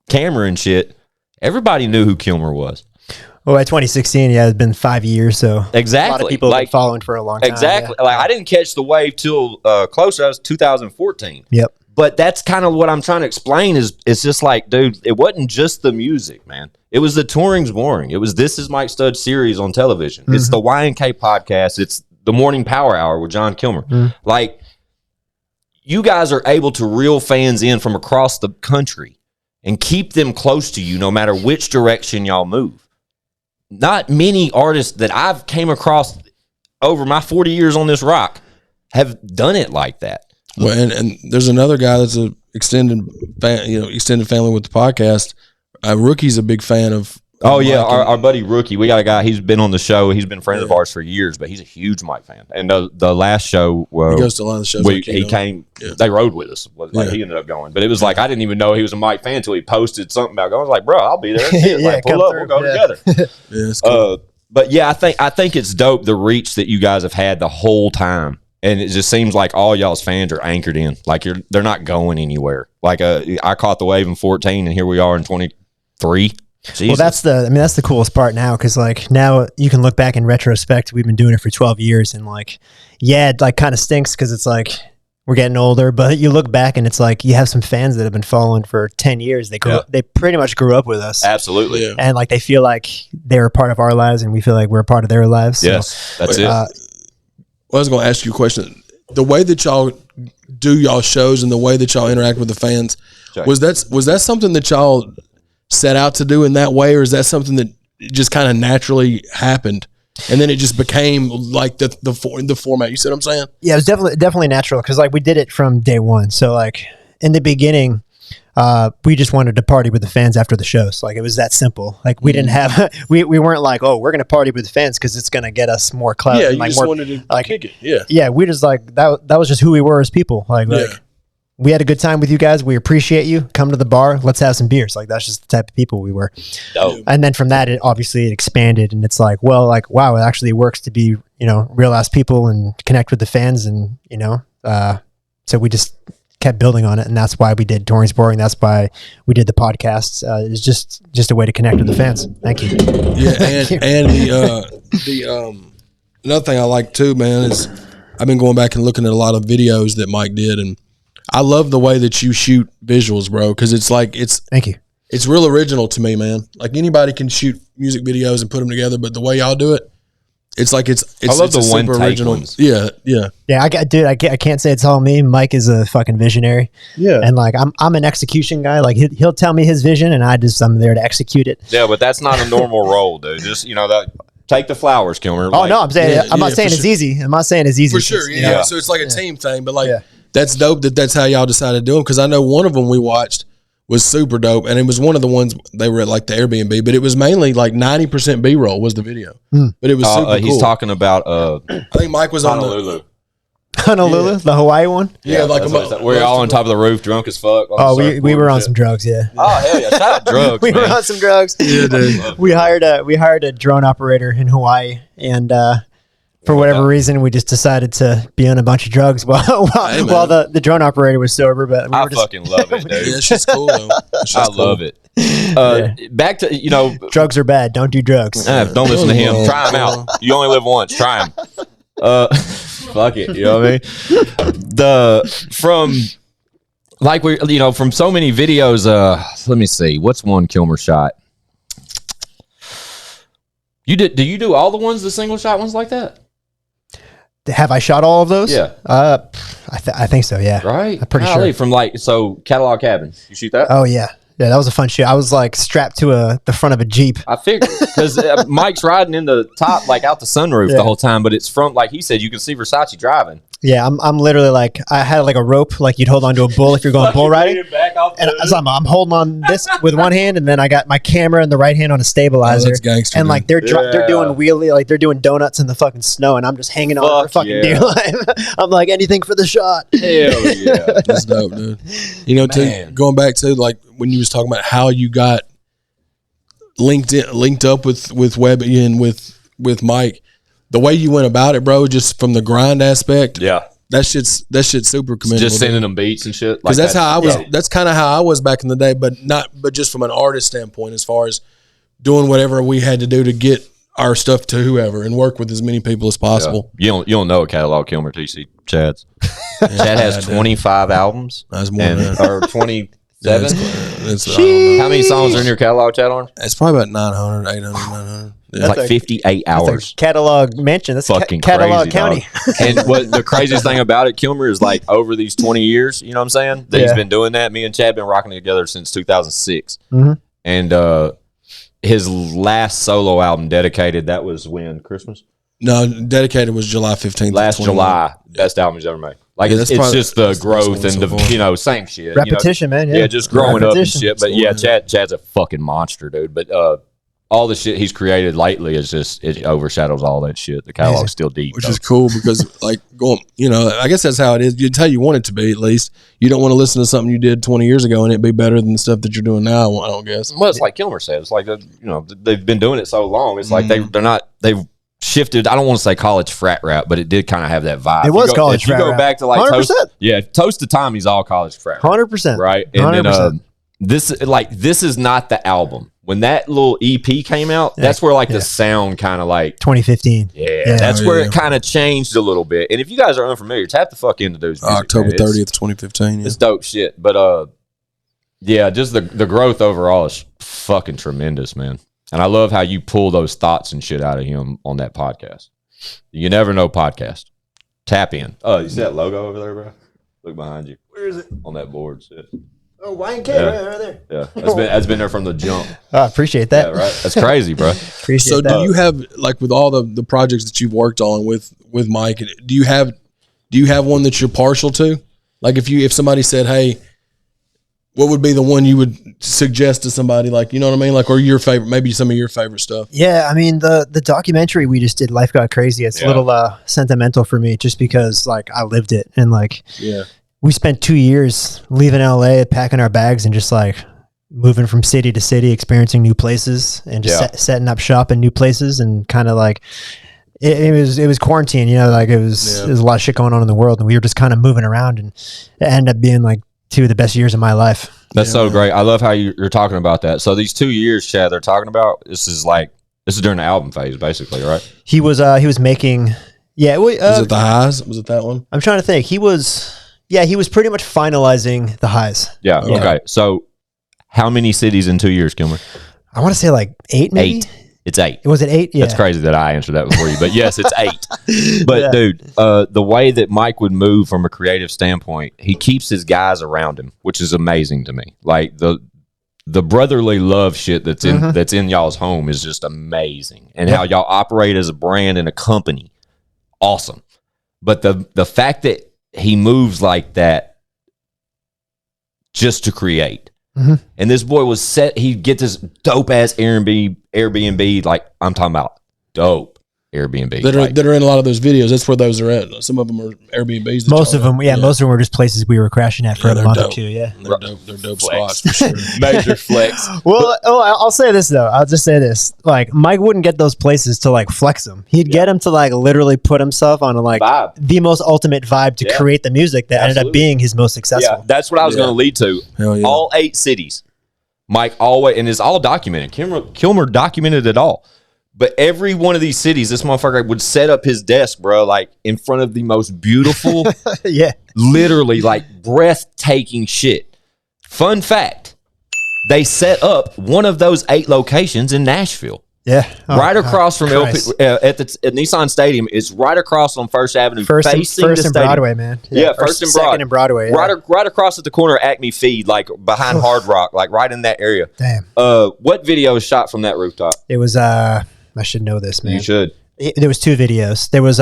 Speaker 2: camera and shit. Everybody knew who Kilmer was.
Speaker 5: Well, by 2016, yeah, it's been 5 years, so
Speaker 2: Exactly.
Speaker 5: a lot of people have been following for a long time.
Speaker 2: Exactly.
Speaker 5: Yeah.
Speaker 2: Like I didn't catch the wave till closer. That was 2014.
Speaker 5: Yep.
Speaker 2: But that's kind of what I'm trying to explain is it's just like, dude, it wasn't just the music, man. It was the touring's boring. It was This Is Mike Stud's series on television. It's the Y&K podcast. It's the Morning Power Hour with John Kilmer. Like, you guys are able to reel fans in from across the country and keep them close to you no matter which direction y'all move. Not many artists that I've came across over my 40 years on this rock have done it like that.
Speaker 1: Well, and there's another guy that's a extended family with the podcast. Rookie's a big fan of.
Speaker 2: Oh yeah, our buddy Rookie. We got a guy. He's been on the show. He's been friends of ours for years, but he's a huge Mike fan. And the last show,
Speaker 1: he goes to a lot of the shows.
Speaker 2: He came. Yeah. They rode with us. He ended up going, but it was like I didn't even know he was a Mike fan until he posted something about going. I was like, bro, I'll be there. Like, pull up, we'll go together.
Speaker 1: Yeah, it's cool.
Speaker 2: But yeah, I think it's dope the reach that you guys have had the whole time. And it just seems like all y'all's fans are anchored in. Like they're not going anywhere. Like I caught the wave in 14, and here we are in 23. Jesus.
Speaker 5: Well, that's the coolest part now, because like now you can look back in retrospect. We've been doing it for 12 years, and like, yeah, it like kind of stinks because it's like we're getting older. But you look back and it's like you have some fans that have been following for 10 years. They they pretty much grew up with us.
Speaker 2: Absolutely,
Speaker 5: and like they feel like they're a part of our lives, and we feel like we're a part of their lives. So,
Speaker 2: yes, that's it.
Speaker 1: I was going to ask you a question. The way that y'all do y'all shows and the way that y'all interact with the fans, was that something that y'all set out to do in that way, or is that something that just kind of naturally happened and then it just became like the format? You see what I'm saying? Yeah,
Speaker 5: it was definitely natural, because like we did it from day one. So like in the beginning, we just wanted to party with the fans after the shows. Like it was that simple. Like we didn't have we weren't like, oh, we're gonna party with the fans because it's gonna get us more clout.
Speaker 1: Yeah,
Speaker 5: and
Speaker 1: you
Speaker 5: like
Speaker 1: just
Speaker 5: more,
Speaker 1: wanted to
Speaker 5: like,
Speaker 1: kick it.
Speaker 5: Yeah, we just like that was just who we were as people. Like we had a good time with you guys. We appreciate you. Come to the bar. Let's have some beers. Like that's just the type of people we were.
Speaker 2: Dope.
Speaker 5: And then from that, it expanded, and it's like, well, like wow, it actually works to be real ass people and connect with the fans, and so we just kept building on it, and that's why we did Touring's Boring. That's why we did the podcasts. It's just a way to connect with the fans. Thank you.
Speaker 1: Yeah, and the another thing I like too, man, is I've been going back and looking at a lot of videos that Mike did, and I love the way that you shoot visuals, bro, because it's like
Speaker 5: thank you.
Speaker 1: It's real original to me, man. Like anybody can shoot music videos and put them together, but the way y'all do it, it's like it's
Speaker 2: I love
Speaker 1: it's
Speaker 2: the one take
Speaker 1: original
Speaker 2: ones.
Speaker 1: Yeah.
Speaker 5: I can't say it's all me. Mike is a fucking visionary.
Speaker 1: Yeah,
Speaker 5: and like I'm an execution guy. Like he'll tell me his vision, and I'm there to execute it.
Speaker 2: Yeah, but that's not a normal role, dude. Just that. Take the flowers, Kilmer.
Speaker 5: Oh no, I'm saying I'm not saying it's easy. I'm not saying it's easy
Speaker 1: for sure. Yeah. So it's like a team thing, but like that's dope that's how y'all decided to do them. Because I know one of them we watched was super dope, and it was one of the ones they were at like the Airbnb, but it was mainly like 90% B-roll was the video, but it was super cool.
Speaker 2: He's talking about
Speaker 1: I think Mike was
Speaker 2: Honolulu.
Speaker 5: Honolulu, the Hawaii one.
Speaker 1: Yeah, like
Speaker 2: we're all on top of the roof, drunk as fuck.
Speaker 5: Oh, we were on some drugs. Yeah.
Speaker 2: Oh hell yeah! Shout out drugs.
Speaker 5: We were on some drugs.
Speaker 1: Yeah, dude.
Speaker 5: We hired a drone operator in Hawaii, and for whatever reason, we just decided to be on a bunch of drugs while the drone operator was sober. But
Speaker 2: I fucking love it, dude.
Speaker 1: Yeah, it's just cool though.
Speaker 2: I love it. Back to
Speaker 5: drugs are bad. Don't do drugs.
Speaker 2: Don't listen to him. Try them out. You only live once. Try them. Fuck it. You know what I mean? From so many videos. Let me see. What's one Kilmer shot? You did? Do you do all the ones, the single shot ones like that?
Speaker 5: Have I shot all of those?
Speaker 2: Yeah.
Speaker 5: I think so. Yeah.
Speaker 2: Right.
Speaker 5: I'm pretty sure.
Speaker 2: From Catalog Cabin. You shoot that?
Speaker 5: Oh yeah. Yeah, that was a fun shoot. I was like strapped to the front of a Jeep.
Speaker 2: I figured because Mike's riding in the top, like out the sunroof the whole time, but it's from, like he said, you can see Versace driving.
Speaker 5: Yeah, I'm literally like, I had like a rope, like you'd hold onto a bull if you're going bull riding. And I'm holding on this with one hand, and then I got my camera in the right hand on a stabilizer.
Speaker 1: Oh, that's gangster,
Speaker 5: and like they're doing wheelie, like they're doing donuts in the fucking snow, and I'm just hanging on for fucking dear life. I'm like, anything for the shot.
Speaker 2: Hell yeah,
Speaker 1: that's dope, dude. Too, going back to like when you was talking about how you got linked up with Webby and with Mike. The way you went about it, bro, just from the grind aspect, that shit's super commendable.
Speaker 2: Just sending them beats and shit.
Speaker 1: Because that's how I was. That's kind of how I was back in the day, but just from an artist standpoint, as far as doing whatever we had to do to get our stuff to whoever and work with as many people as possible.
Speaker 2: You don't know a catalog Kilmer TC Chads. Chad has 25 albums.
Speaker 1: That's more than that.
Speaker 2: Or 27.
Speaker 1: How
Speaker 2: How many songs are in your catalog, Chad Arms?
Speaker 1: It's probably about 900, 800, 900.
Speaker 2: It's like 58 hours.
Speaker 5: That's a catalog mention. That's
Speaker 2: Fucking
Speaker 5: catalog
Speaker 2: crazy,
Speaker 5: county.
Speaker 2: And what the craziest thing about it, Kilmer, is like over these 20 years, you know what I'm saying? That he's been doing that. Me and Chad been rocking together since 2006. And his last solo album, Dedicated, that was when? Christmas?
Speaker 1: No, Dedicated was July 15th.
Speaker 2: Last July. Best album he's ever made. Like, it's just the growth and the, same shit.
Speaker 5: Repetition, man. Yeah,
Speaker 2: just growing up and shit. But yeah, Chad's a fucking monster, dude. But all the shit he's created lately is just, it overshadows all that shit. The catalog's still deep.
Speaker 1: Which is cool because, like, I guess that's how it is. It's how you want it to be, at least. You don't want to listen to something you did 20 years ago and it be better than the stuff that you're doing now, I don't guess.
Speaker 2: Well, it's like Kilmer said. It's like, they've been doing it so long. It's like they've shifted. I don't want to say college frat rap, but it did kind of have that vibe.
Speaker 5: It was college frat rap.
Speaker 2: You go back to like
Speaker 5: 100%.
Speaker 2: Toast to Time, he's all college frat rap.
Speaker 5: 100%.
Speaker 2: Right? And 100%. Then this is not the album. When that little EP came out, that's where the sound kind of like
Speaker 5: 2015.
Speaker 2: That's where it kind of changed a little bit. And if you guys are unfamiliar, tap the fuck into those.
Speaker 1: October 30th, 2015.
Speaker 2: It's dope shit. But just the growth overall is fucking tremendous, man. And I love how you pull those thoughts and shit out of him on that podcast. You never know podcast. Tap in. Oh, you see that logo over there, bro? Look behind you.
Speaker 5: Where is it?
Speaker 2: On that board. Shit.
Speaker 5: Oh, YNK right there.
Speaker 2: Yeah, that's been there from the jump.
Speaker 5: I appreciate that.
Speaker 2: Yeah, right. That's crazy, bro.
Speaker 5: Appreciate that.
Speaker 1: Do you have, like, with all the projects that you've worked on with Mike, do you have one that you're partial to? Like, if somebody said, hey, what would be the one you would suggest to somebody, like, you know what I mean? Like, or your favorite, maybe some of your favorite stuff.
Speaker 5: Yeah, I mean, the documentary we just did, Life Got Crazy, it's a little sentimental for me just because, like, I lived it. And, like, we spent 2 years leaving LA, packing our bags and just, like, moving from city to city, experiencing new places and just setting up shop in new places and kind of, like, it was quarantine, you know, like, it was a lot of shit going on in the world. And we were just kind of moving around, and it ended up being, like, 2 of the best years of my life.
Speaker 2: That's so great. I love how you're talking about that. So these 2 years, Chad, they're talking about, this is during the album phase, basically, right?
Speaker 5: He was making, was
Speaker 1: it The Highs? Was it that one?
Speaker 5: I'm trying to think. He was pretty much finalizing The Highs.
Speaker 2: Yeah. Okay. So how many cities in 2 years, Kilmer?
Speaker 5: I want to say like 8, maybe.
Speaker 2: 8. It's 8.
Speaker 5: Was it 8? Yeah.
Speaker 2: That's crazy that I answered that before you, but yes, it's 8. But dude, the way that Mike would move from a creative standpoint, he keeps his guys around him, which is amazing to me. Like the brotherly love shit that's in y'all's home is just amazing, and how y'all operate as a brand and a company, awesome. But the fact that he moves like that just to create. And this boy was set. He'd get this dope ass Airbnb. Like, I'm talking about dope Airbnb
Speaker 1: that are in a lot of those videos. That's where those are at. Some of them are Airbnbs.
Speaker 5: Most of them were just places we were crashing at for a month or two. Yeah,
Speaker 1: they're dope. They're dope spots for sure.
Speaker 2: Major flex.
Speaker 5: Well, I'll say this though. I'll just say this: like, Mike wouldn't get those places to like flex them. He'd get him to like literally put himself on a like vibe. The most ultimate vibe to create the music that ended up being his most successful.
Speaker 2: Yeah, that's what I was going to lead to. All 8 cities, Mike always, and it's all documented. Kilmer documented it all. But every one of these cities, this motherfucker would set up his desk, bro, like in front of the most beautiful, literally like breathtaking shit. Fun fact, they set up one of those 8 locations in Nashville.
Speaker 5: Yeah.
Speaker 2: Right across from at Nissan Stadium. It's right across on First Avenue.
Speaker 5: First and Broadway, man.
Speaker 2: Yeah, First and
Speaker 5: Second and Broadway. Yeah.
Speaker 2: Right across at the corner of Acme Feed, like behind Hard Rock, like right in that area.
Speaker 5: Damn.
Speaker 2: What video was shot from that rooftop?
Speaker 5: It was I should know this, man.
Speaker 2: You should.
Speaker 5: There was 2 videos. There was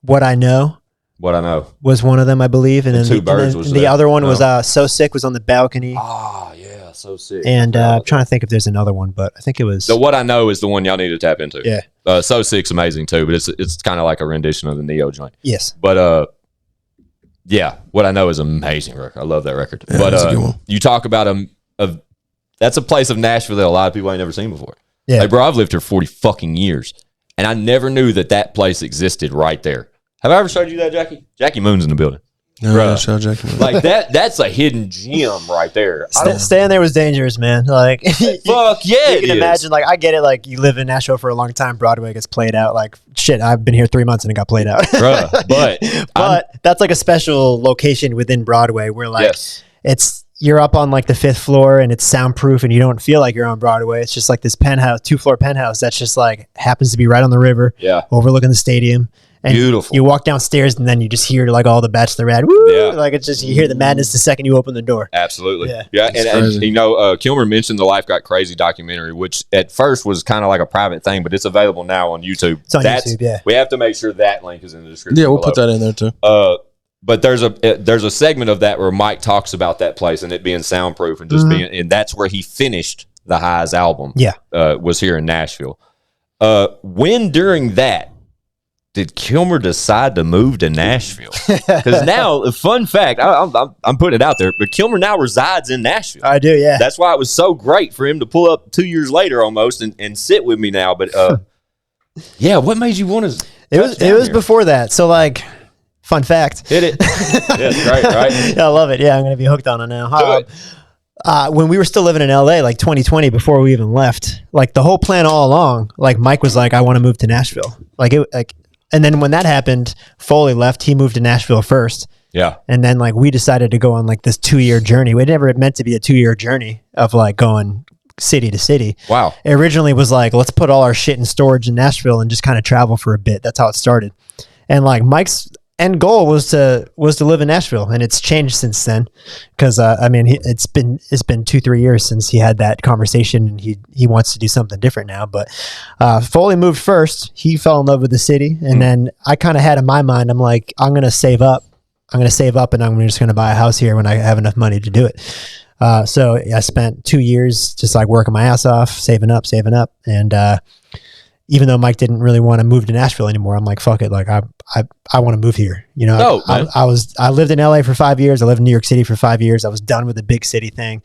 Speaker 5: What I Know.
Speaker 2: What I Know
Speaker 5: was one of them, I believe, and then
Speaker 2: 2 Birds was
Speaker 5: the other one was So Sick was on the balcony.
Speaker 2: Oh yeah, So Sick.
Speaker 5: And I'm trying to think if there's another one, but I think it was.
Speaker 2: The What I Know is the one y'all need to tap into.
Speaker 5: Yeah.
Speaker 2: So Sick's amazing too, but it's kind of like a rendition of the Neo joint.
Speaker 5: Yes.
Speaker 2: But What I Know is amazing record. I love that record.
Speaker 1: Yeah,
Speaker 2: but
Speaker 1: that's a good one.
Speaker 2: You talk about that's a place of Nashville that a lot of people ain't never seen before.
Speaker 5: Yeah.
Speaker 2: Like, bro, I've lived here 40 fucking years, and I never knew that place existed right there. Have I ever showed you that, Jackie? Jackie Moon's in the building.
Speaker 1: No,
Speaker 2: Bruh.
Speaker 1: shout out Jackie.
Speaker 2: Like that's a hidden gem right there.
Speaker 5: Staying there was dangerous, man. Like,
Speaker 2: Fuck yeah,
Speaker 5: you can imagine. Like, I get it. Like, you live in Nashville for a long time. Broadway gets played out. Like, shit, I've been here 3 months and it got played out.
Speaker 2: Bruh,
Speaker 5: but that's like a special location within Broadway where like you're up on like the 5th floor and it's soundproof and you don't feel like you're on Broadway. It's just like this penthouse, 2-floor penthouse that's just like happens to be right on the river, overlooking the stadium. And
Speaker 2: beautiful.
Speaker 5: You walk downstairs and then you just hear like all the Bachelorette. Woo! Like it's just, you hear the madness the second you open the door.
Speaker 2: Absolutely. Yeah. And you know, Kilmer mentioned the Life Got Crazy documentary, which at first was kind of like a private thing, but it's available now on YouTube.
Speaker 5: It's on YouTube, yeah.
Speaker 2: We have to make sure that link is in the description.
Speaker 1: Yeah, we'll put that in there too.
Speaker 2: But there's a segment of that where Mike talks about that place and it being soundproof and just being, and that's where he finished the Highs album.
Speaker 5: Yeah.
Speaker 2: Was here in Nashville. When during that did Kilmer decide to move to Nashville? Because now, fun fact, I'm putting it out there, but Kilmer now resides in Nashville.
Speaker 5: I do, yeah.
Speaker 2: That's why it was so great for him to pull up 2 years later almost and sit with me now. But yeah, what made you want to?
Speaker 5: It was before that. So like, fun fact.
Speaker 2: Hit it. Yeah, it's great, right?
Speaker 5: Yeah, I love it. Yeah, I'm gonna be hooked on it now.
Speaker 2: Do it.
Speaker 5: When we were still living in LA, like 2020, before we even left, like the whole plan all along, like Mike was like, I want to move to Nashville. And then when that happened, Foley left. He moved to Nashville first.
Speaker 2: Yeah.
Speaker 5: And then like we decided to go on like this 2-year journey. We never meant to be a 2-year journey of like going city to city.
Speaker 2: Wow.
Speaker 5: It originally was like, let's put all our shit in storage in Nashville and just kind of travel for a bit. That's how it started. And like Mike's end goal was to live in Nashville, and it's changed since then. Because I mean, it's been 2-3 years since he had that conversation, and he wants to do something different now. But Foley moved first. He fell in love with the city, and then I kind of had in my mind, I'm like, I'm gonna save up, and I'm just gonna buy a house here when I have enough money to do it. So I spent 2 years just like working my ass off, saving up, and even though Mike didn't really want to move to Nashville anymore, I'm like, fuck it. Like I want to move here. You know, I lived in LA for 5 years. I lived in New York City for 5 years. I was done with the big city thing.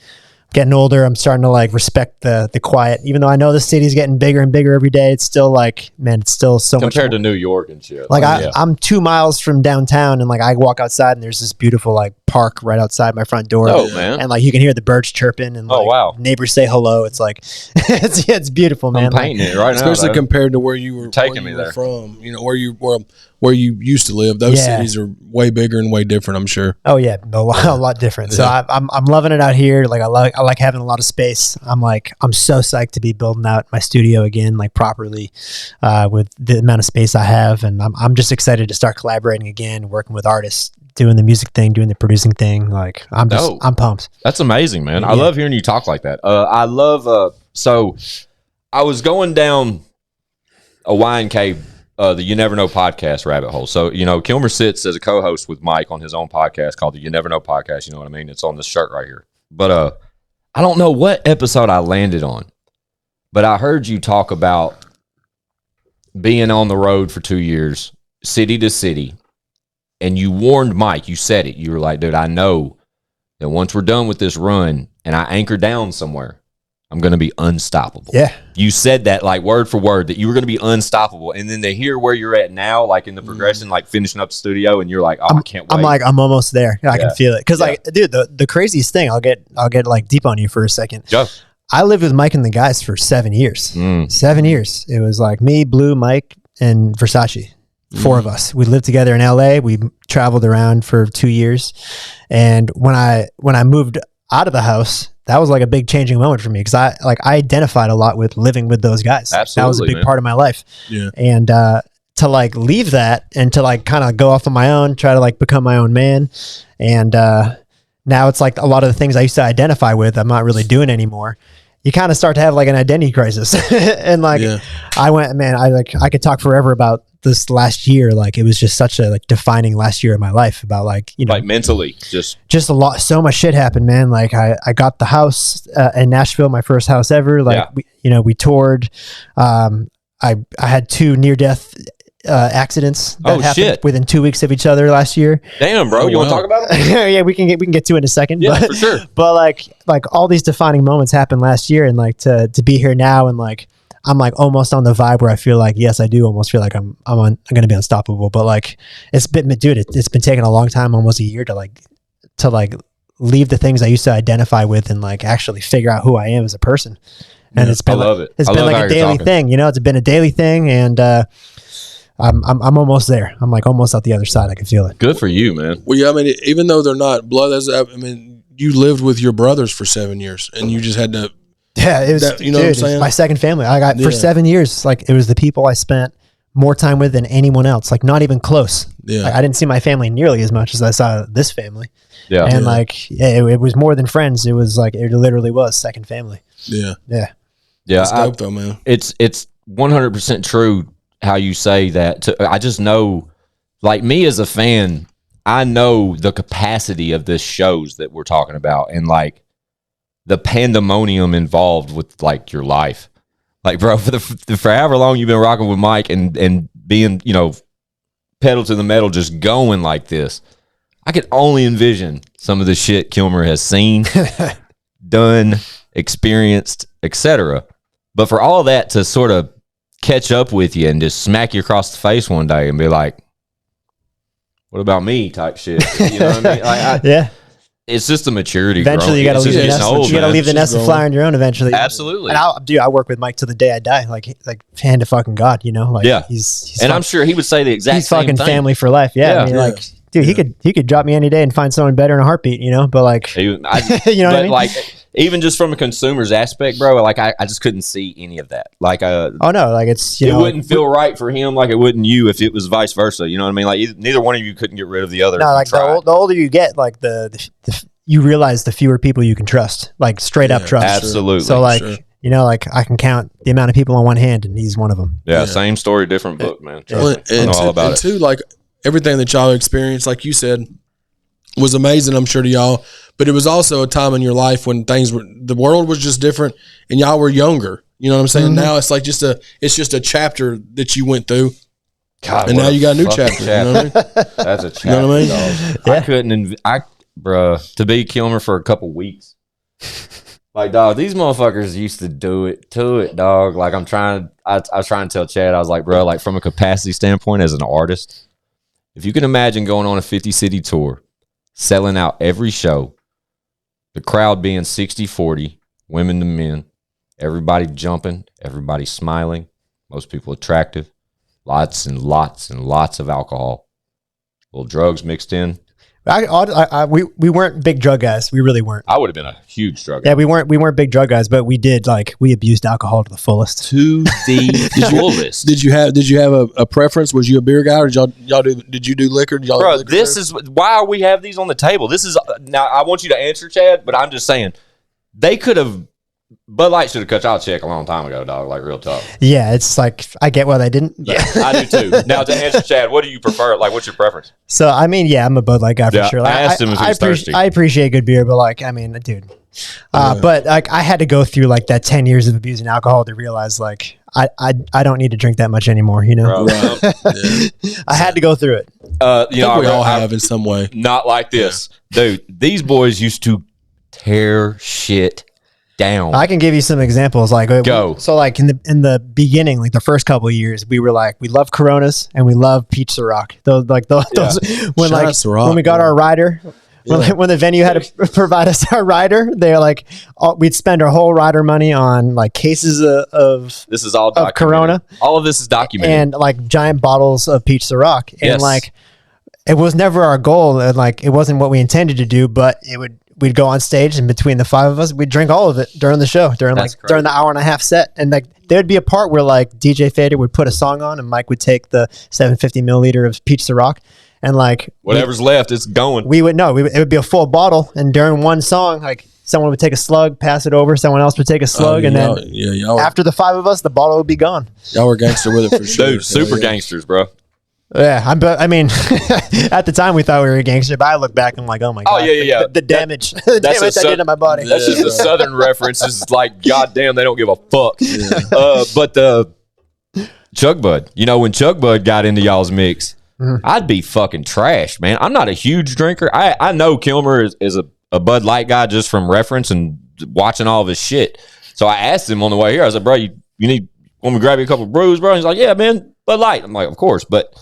Speaker 5: Getting older, I'm starting to like respect the quiet. Even though I know the city's getting bigger and bigger every day, it's still like, man, it's still so much
Speaker 2: compared to New York and shit.
Speaker 5: Like I'm 2 miles from downtown, and like I walk outside and there's this beautiful like park right outside my front door.
Speaker 2: Oh man!
Speaker 5: And like you can hear the birds chirping and like neighbors say hello. It's like it's beautiful, man.
Speaker 2: I'm painting it right now,
Speaker 1: especially compared to where you were
Speaker 2: taking me there
Speaker 1: from. You know where you used to live. Those cities are way bigger and way different, I'm sure.
Speaker 5: Oh yeah, a lot different. So I'm loving it out here. Like I like having a lot of space. I'm so psyched to be building out my studio again, like properly, with the amount of space I have, and I'm just excited to start collaborating again, working with artists, doing the music thing, doing the producing thing. Like I'm pumped.
Speaker 2: That's amazing, man. I love hearing you talk like that. I love so I was going down a wine cave, the You Never Know podcast rabbit hole. So, you know, Kilmer sits as a co-host with Mike on his own podcast called the You Never Know podcast. You know what I mean? It's on this shirt right here. But I don't know what episode I landed on, but I heard you talk about being on the road for 2 years, city to city, and you warned Mike. You said it. You were like, dude, I know that once we're done with this run and I anchor down somewhere, I'm going to be unstoppable.
Speaker 5: Yeah.
Speaker 2: You said that like word for word, that you were going to be unstoppable. And then to hear where you're at now, like in the progression, like finishing up the studio, and you're like, I can't wait.
Speaker 5: I'm like, I'm almost there. I can feel it. Cause like, dude, the craziest thing, I'll get like deep on you for a second.
Speaker 2: Go.
Speaker 5: I lived with Mike and the guys for 7 years. 7 years. It was like me, Blue, Mike, and Versace. 4 of us. We lived together in LA. We traveled around for 2 years. And when I moved out of the house, that was like a big changing moment for me, because I identified a lot with living with those guys.
Speaker 2: Absolutely,
Speaker 5: that was a big part of my life.
Speaker 1: Yeah.
Speaker 5: And to like leave that and to like kind of go off on my own, try to like become my own man. And now it's like a lot of the things I used to identify with, I'm not really doing anymore. You kind of start to have like an identity crisis. And like I went, man, I could talk forever about this last year. Like it was just such a like defining last year of my life, about like, you know, like
Speaker 2: mentally
Speaker 5: just a lot, so much shit happened, man. Like I got the house in Nashville, my first house ever. Like we toured. I had 2 near-death accidents that happened within 2 weeks of each other last year.
Speaker 2: Damn, bro. You want to talk about it?
Speaker 5: Yeah, we can get to it in a second.
Speaker 2: Yeah,
Speaker 5: but,
Speaker 2: for sure.
Speaker 5: But like all these defining moments happened last year, and like to be here now, and like I'm like almost on the vibe where I feel like, yes, I do almost feel like I'm going to be unstoppable. But like, it's been, dude, it's been taking a long time, almost a year to leave the things I used to identify with and like actually figure out who I am as a person. And it's been, it's been like a daily thing, you know, it's been a daily thing. And, I'm almost there. I'm like almost out the other side. I can feel it.
Speaker 2: Good for you, man.
Speaker 1: Well, yeah, I mean, even though they're not blood, I mean, you lived with your brothers for 7 years, and you just had to.
Speaker 5: Yeah, it was.
Speaker 1: You know what I'm saying?
Speaker 5: My second family. I got for 7 years. Like it was the people I spent more time with than anyone else. Like not even close.
Speaker 1: Yeah,
Speaker 5: like, I didn't see my family nearly as much as I saw this family.
Speaker 2: Yeah,
Speaker 5: and like it was more than friends. It was like it literally was second family.
Speaker 1: Yeah,
Speaker 5: yeah.
Speaker 1: That's dope, though, man.
Speaker 2: It's 100% true how you say that. I just know, like me as a fan, I know the capacity of this shows that we're talking about and like the pandemonium involved with like your life. Like, bro, for however long you've been rocking with Mike and being, you know, pedal to the metal, just going like this, I could only envision some of the shit Kilmer has seen, done, experienced, etc. But for all that to sort of catch up with you and just smack you across the face one day and be like, what about me type shit? You know what I mean? Like,
Speaker 5: yeah.
Speaker 2: It's just a maturity.
Speaker 5: Eventually, you got to leave the nest. You got to leave the nest and fly on your own. Eventually,
Speaker 2: absolutely.
Speaker 5: And I work with Mike to the day I die. Like hand to fucking God. You know. Like,
Speaker 2: yeah.
Speaker 5: He's
Speaker 2: and I'm sure he would say the exact.
Speaker 5: He's
Speaker 2: same
Speaker 5: fucking
Speaker 2: thing.
Speaker 5: family for life. Yeah. I mean, like, dude, he could drop me any day and find someone better in a heartbeat. You know. But like, you know what I mean?
Speaker 2: Like, even just from a consumer's aspect, bro. Like, I just couldn't see any of that. Like,
Speaker 5: oh no, like it's
Speaker 2: it wouldn't feel right for him, like it wouldn't you if it was vice versa. You know what I mean? Like, neither one of you couldn't get rid of the other.
Speaker 5: No, like the older you get, like the you realize the fewer people you can trust, like straight up trust.
Speaker 2: Absolutely.
Speaker 5: So like, you know, like I can count the amount of people on one hand, and he's one of them.
Speaker 2: Yeah, same story, different book, man.
Speaker 1: Well,
Speaker 2: I know all about it.
Speaker 1: Too, like everything that y'all experienced, like you said, was amazing, I'm sure, to y'all. But it was also a time in your life when the world was just different, and y'all were younger. You know what I'm saying?
Speaker 5: Mm-hmm.
Speaker 1: Now it's like just a chapter that you went through.
Speaker 2: God,
Speaker 1: and now you got a new chapter. You know what I mean?
Speaker 2: That's a chapter.
Speaker 1: You know what I mean?
Speaker 2: Dog. Yeah. I couldn't. Bruh, to be Kilmer for a couple weeks. Like, dog, these motherfuckers used to do it to it, dog. Like, I was trying to tell Chad, I was like, bro, like from a capacity standpoint as an artist, if you can imagine going on a 50-city tour, selling out every show, the crowd being 60-40, women to men, everybody jumping, everybody smiling, most people attractive, lots and lots and lots of alcohol, little drugs mixed in.
Speaker 5: We weren't big drug guys. We really weren't.
Speaker 2: I would have been a huge drug guy.
Speaker 5: Yeah, we weren't big drug guys, but we abused alcohol to the fullest.
Speaker 2: To the fullest.
Speaker 1: Did you have a preference? Was you a beer guy, or did you do liquor? Did y'all
Speaker 2: Bro,
Speaker 1: liquor
Speaker 2: this is why we have these on the table. This is now. I want you to answer, Chad, but I'm just saying they could have. Bud Light should have cut y'all a check a long time ago, dog. Like real tough.
Speaker 5: Yeah, it's like I get why they didn't.
Speaker 2: Yeah, I do too. Now to answer, Chad, what do you prefer? Like, what's your preference?
Speaker 5: So I mean, yeah, I'm a Bud Light guy for sure. Like,
Speaker 2: I asked him if he was thirsty.
Speaker 5: I appreciate good beer, but like, I mean, dude. But like, I had to go through like that 10 years of abusing alcohol to realize like I don't need to drink that much anymore. You know, I had to go through it.
Speaker 2: You know,
Speaker 1: we all have in some way.
Speaker 2: Not like this, dude. These boys used to tear shit down.
Speaker 5: I can give you some examples. Like,
Speaker 2: go.
Speaker 5: So like in the beginning, like the first couple of years, we were like, we love Coronas and we love Peach Ciroc. Those when we got our rider. When the venue had to provide us our rider, they're like, we'd spend our whole rider money on like cases of
Speaker 2: this is all
Speaker 5: of Corona.
Speaker 2: All of this is documented,
Speaker 5: and like giant bottles of Peach Ciroc. And like, it was never our goal, and like it wasn't what we intended to do. But we'd go on stage, and between the five of us, we'd drink all of it during the show, during the hour and a half set. And like there'd be a part where like DJ Fader would put a song on, and Mike would take the 750 milliliter of Peach Ciroc. And like
Speaker 2: whatever's left, it's going.
Speaker 5: It would be a full bottle, and during one song, like someone would take a slug, pass it over, someone else would take a slug, and then after the five of us, the bottle would be gone.
Speaker 1: Y'all were gangster with it for sure.
Speaker 2: Dude, super gangsters, bro.
Speaker 5: Yeah, I mean, at the time we thought we were a gangster, but I look back and I'm like, oh my god, the damage, the damage I did to my body.
Speaker 2: That's just a Southern reference. It's like, goddamn, they don't give a fuck. But Chug Bud, you know, when Chug Bud got into y'all's mix. I'd be fucking trash, man. I'm not a huge drinker. I know Kilmer is a Bud Light guy just from reference and watching all of his shit. So I asked him on the way here, I was like, bro, you need Want me to grab you a couple of brews, bro? And he's like, yeah, man, Bud Light. I'm like, of course. But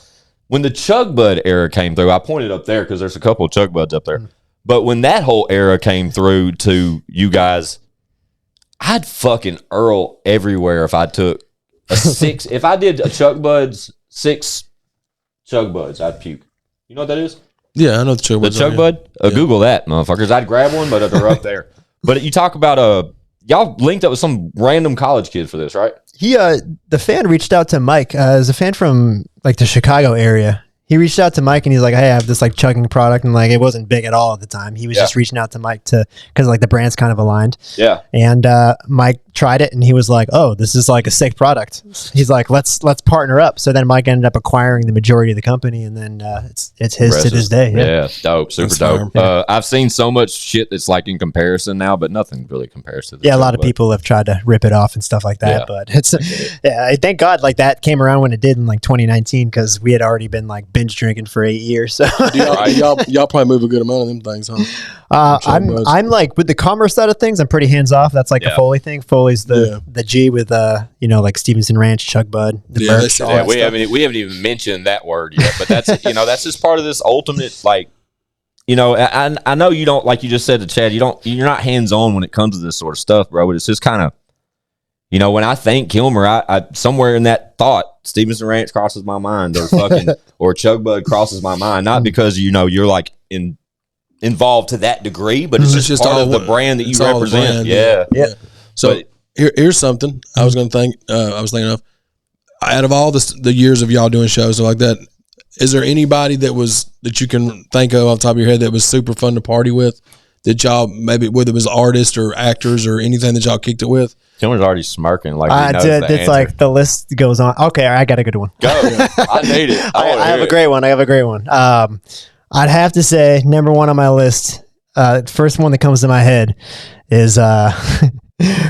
Speaker 2: when the Chug Bud era came through, I pointed up there because there's a couple of Chug Buds up there. But when that whole era came through to you guys, I'd fucking Earl everywhere if I took a 6. If I did a Chug Buds, 6 Chug Buds, I'd puke. You know what that is?
Speaker 1: Yeah, I know the Chug Bud.
Speaker 2: The Chug Bud? Google that, motherfuckers. I'd grab one, but they're up there. But you talk about y'all linked up with some random college kid for this, right?
Speaker 5: He, the fan reached out to Mike. As a fan from like the Chicago area, he reached out to Mike and he's like, hey, I have this like chugging product. And like, it wasn't big at all at the time. He was just reaching out to Mike because like the brand's kind of aligned. Yeah. And Mike tried it and he was like, oh, this is like a sick product. He's like, let's partner up. So then Mike ended up acquiring the majority of the company, and then it's his to this day.
Speaker 2: Yeah, dope, super dope. I've seen so much shit that's like in comparison now, but nothing really compares to this.
Speaker 5: Yeah, a lot of people have tried to rip it off and stuff like that, but it's thank God like that came around when it did in like 2019, because we had already been like binge drinking for 8 years. So
Speaker 1: y'all probably move a good amount of them things, huh?
Speaker 5: I'm like with the commerce side of things, I'm pretty hands off. That's like the Foley thing. Foley's the G with like Stevenson Ranch, Chug Bud, the merch.
Speaker 2: We haven't even mentioned that word yet, but that's that's just part of this ultimate like. I know you don't, like you just said to Chad, you're not hands on when it comes to this sort of stuff, bro. But it's just kind of, when I think Kilmer, I somewhere in that thought, Stevenson Ranch crosses my mind, or fucking or Chug Bud crosses my mind, not because you're like involved to that degree, but it's just part of the brand that you represent. Yeah.
Speaker 1: So here's something I was going to think. I was thinking of, out of all the years of y'all doing shows like that, is there anybody that you can think of off the top of your head that was super fun to party with? That y'all, maybe whether it was artists or actors or anything that y'all kicked it with?
Speaker 2: Kilmer's already smirking like he knows
Speaker 5: it's
Speaker 2: answer.
Speaker 5: Like the list goes on. Okay, I got a good one.
Speaker 2: Go. I need it.
Speaker 5: I have a great one. I'd have to say number one on my list. First one that comes to my head is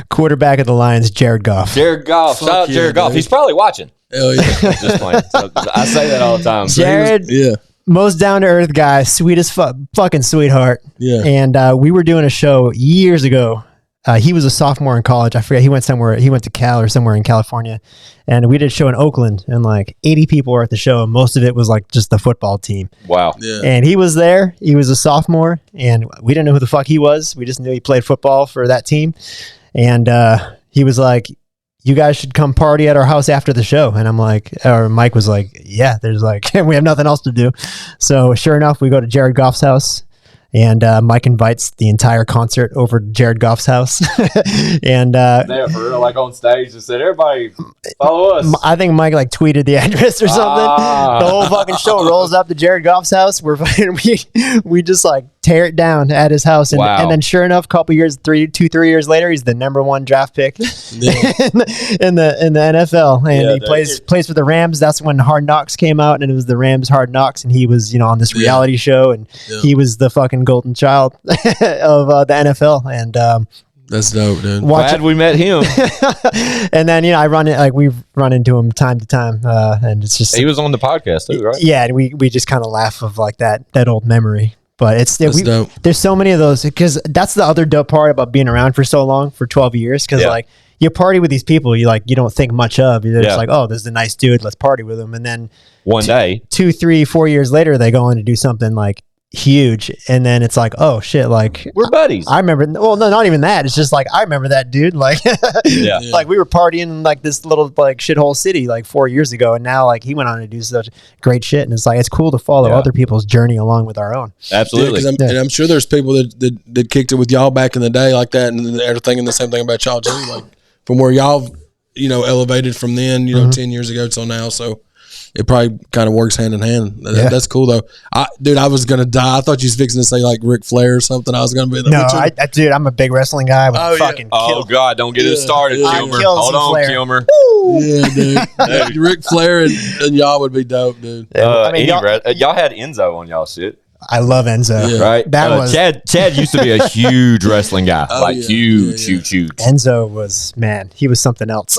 Speaker 5: quarterback of the Lions, Jared Goff.
Speaker 2: Shout out Jared Goff. He's probably watching.
Speaker 1: Hell yeah.
Speaker 2: Just playing. So, I say that all the time.
Speaker 5: Jared, most down to earth guy, sweetest fucking sweetheart. Yeah. And we were doing a show years ago. He was a sophomore in college. I forget. He went somewhere. He went to Cal or somewhere in California, and we did a show in Oakland, and like 80 people were at the show. And most of it was like just the football team.
Speaker 2: Wow.
Speaker 5: Yeah. And he was there. He was a sophomore, and we didn't know who the fuck he was. We just knew he played football for that team. And he was like, you guys should come party at our house after the show. And I'm like, or Mike was like, yeah, there's like, we have nothing else to do. So sure enough, we go to Jared Goff's house, and Mike invites the entire concert over to Jared Goff's house. And
Speaker 2: they for real, like on stage, and said, everybody follow us.
Speaker 5: I think Mike like tweeted the address or something. The whole fucking show rolls up to Jared Goff's house. We just like tear it down at his house. And, and then sure enough, couple years, 3 years later, he's the #1 draft pick in the NFL. And he plays for the Rams. That's when Hard Knocks came out, and it was the Rams Hard Knocks. And he was, on this reality show, and he was the fucking golden child of the NFL. And
Speaker 1: that's dope, dude.
Speaker 2: Glad we met him.
Speaker 5: And then we've run into him time to time, and it's just
Speaker 2: he was on the podcast too, right?
Speaker 5: Yeah, and we just kind of laugh of like that old memory. But
Speaker 1: dope.
Speaker 5: There's so many of those, because that's the other dope part about being around for so long, for 12 years, because like you party with these people you don't think much of. You're just like, oh, this is a nice dude, let's party with him. And then
Speaker 2: one day,
Speaker 5: 2, 3, 4 years later, they go on to do something like huge, and then it's like, oh shit, like
Speaker 2: we're buddies.
Speaker 5: I remember, well, no, not even that. It's just like, I remember that dude, like like we were partying in like this little like shithole city like 4 years ago, and now like he went on to do such great shit, and it's like, it's cool to follow other people's journey along with our own.
Speaker 2: Absolutely.
Speaker 1: And I'm sure there's people that kicked it with y'all back in the day like that, and they're thinking the same thing about y'all too, like from where y'all elevated from then 10 years ago till now. So it probably kind of works hand in hand. That's cool though. I was gonna die. I thought you was fixing to say like Ric Flair or something. I was gonna be like,
Speaker 5: no, dude, I'm a big wrestling guy.
Speaker 2: Oh God, don't get it started, Kilmer. Hold on,
Speaker 5: Flair.
Speaker 2: Kilmer.
Speaker 1: Yeah, dude. Ric Flair and y'all would be dope, dude.
Speaker 2: Y'all had Enzo on y'all shit.
Speaker 5: I love Enzo.
Speaker 2: Yeah. Right? Chad used to be a huge wrestling guy. Huge.
Speaker 5: Enzo was, man, he was something else.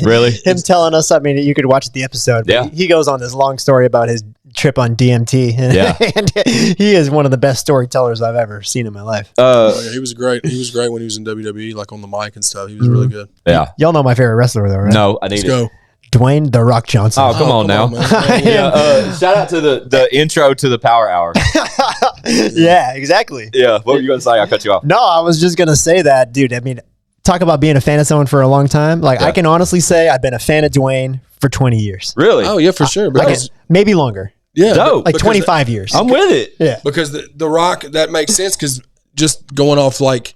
Speaker 2: Really?
Speaker 5: Him telling us, I mean, you could watch the episode. But he goes on this long story about his trip on DMT.
Speaker 2: Yeah.
Speaker 5: And he is one of the best storytellers I've ever seen in my life.
Speaker 1: Yeah, he was great. He was great when he was in WWE, like on the mic and stuff. He was really good.
Speaker 2: Yeah.
Speaker 5: Y'all know my favorite wrestler, though, right?
Speaker 2: No, I need
Speaker 1: Let's
Speaker 2: it.
Speaker 1: go.
Speaker 5: Dwayne "The Rock" Johnson.
Speaker 2: Oh, come on now.
Speaker 1: man.
Speaker 2: Yeah, shout out to the intro to the Power Hour.
Speaker 5: Yeah, exactly.
Speaker 2: Yeah, what were you going to say? I cut you off.
Speaker 5: No, I was just gonna say that, dude. I mean, talk about being a fan of someone for a long time. Like, I can honestly say I've been a fan of Dwayne for 20 years.
Speaker 2: Really?
Speaker 1: Oh yeah, for sure. Because
Speaker 5: Maybe longer.
Speaker 1: yeah,
Speaker 2: Dope.
Speaker 5: Like
Speaker 1: because
Speaker 5: 25 years.
Speaker 2: I'm with it.
Speaker 5: Yeah.
Speaker 1: because the Rock, that makes sense. Because just going off like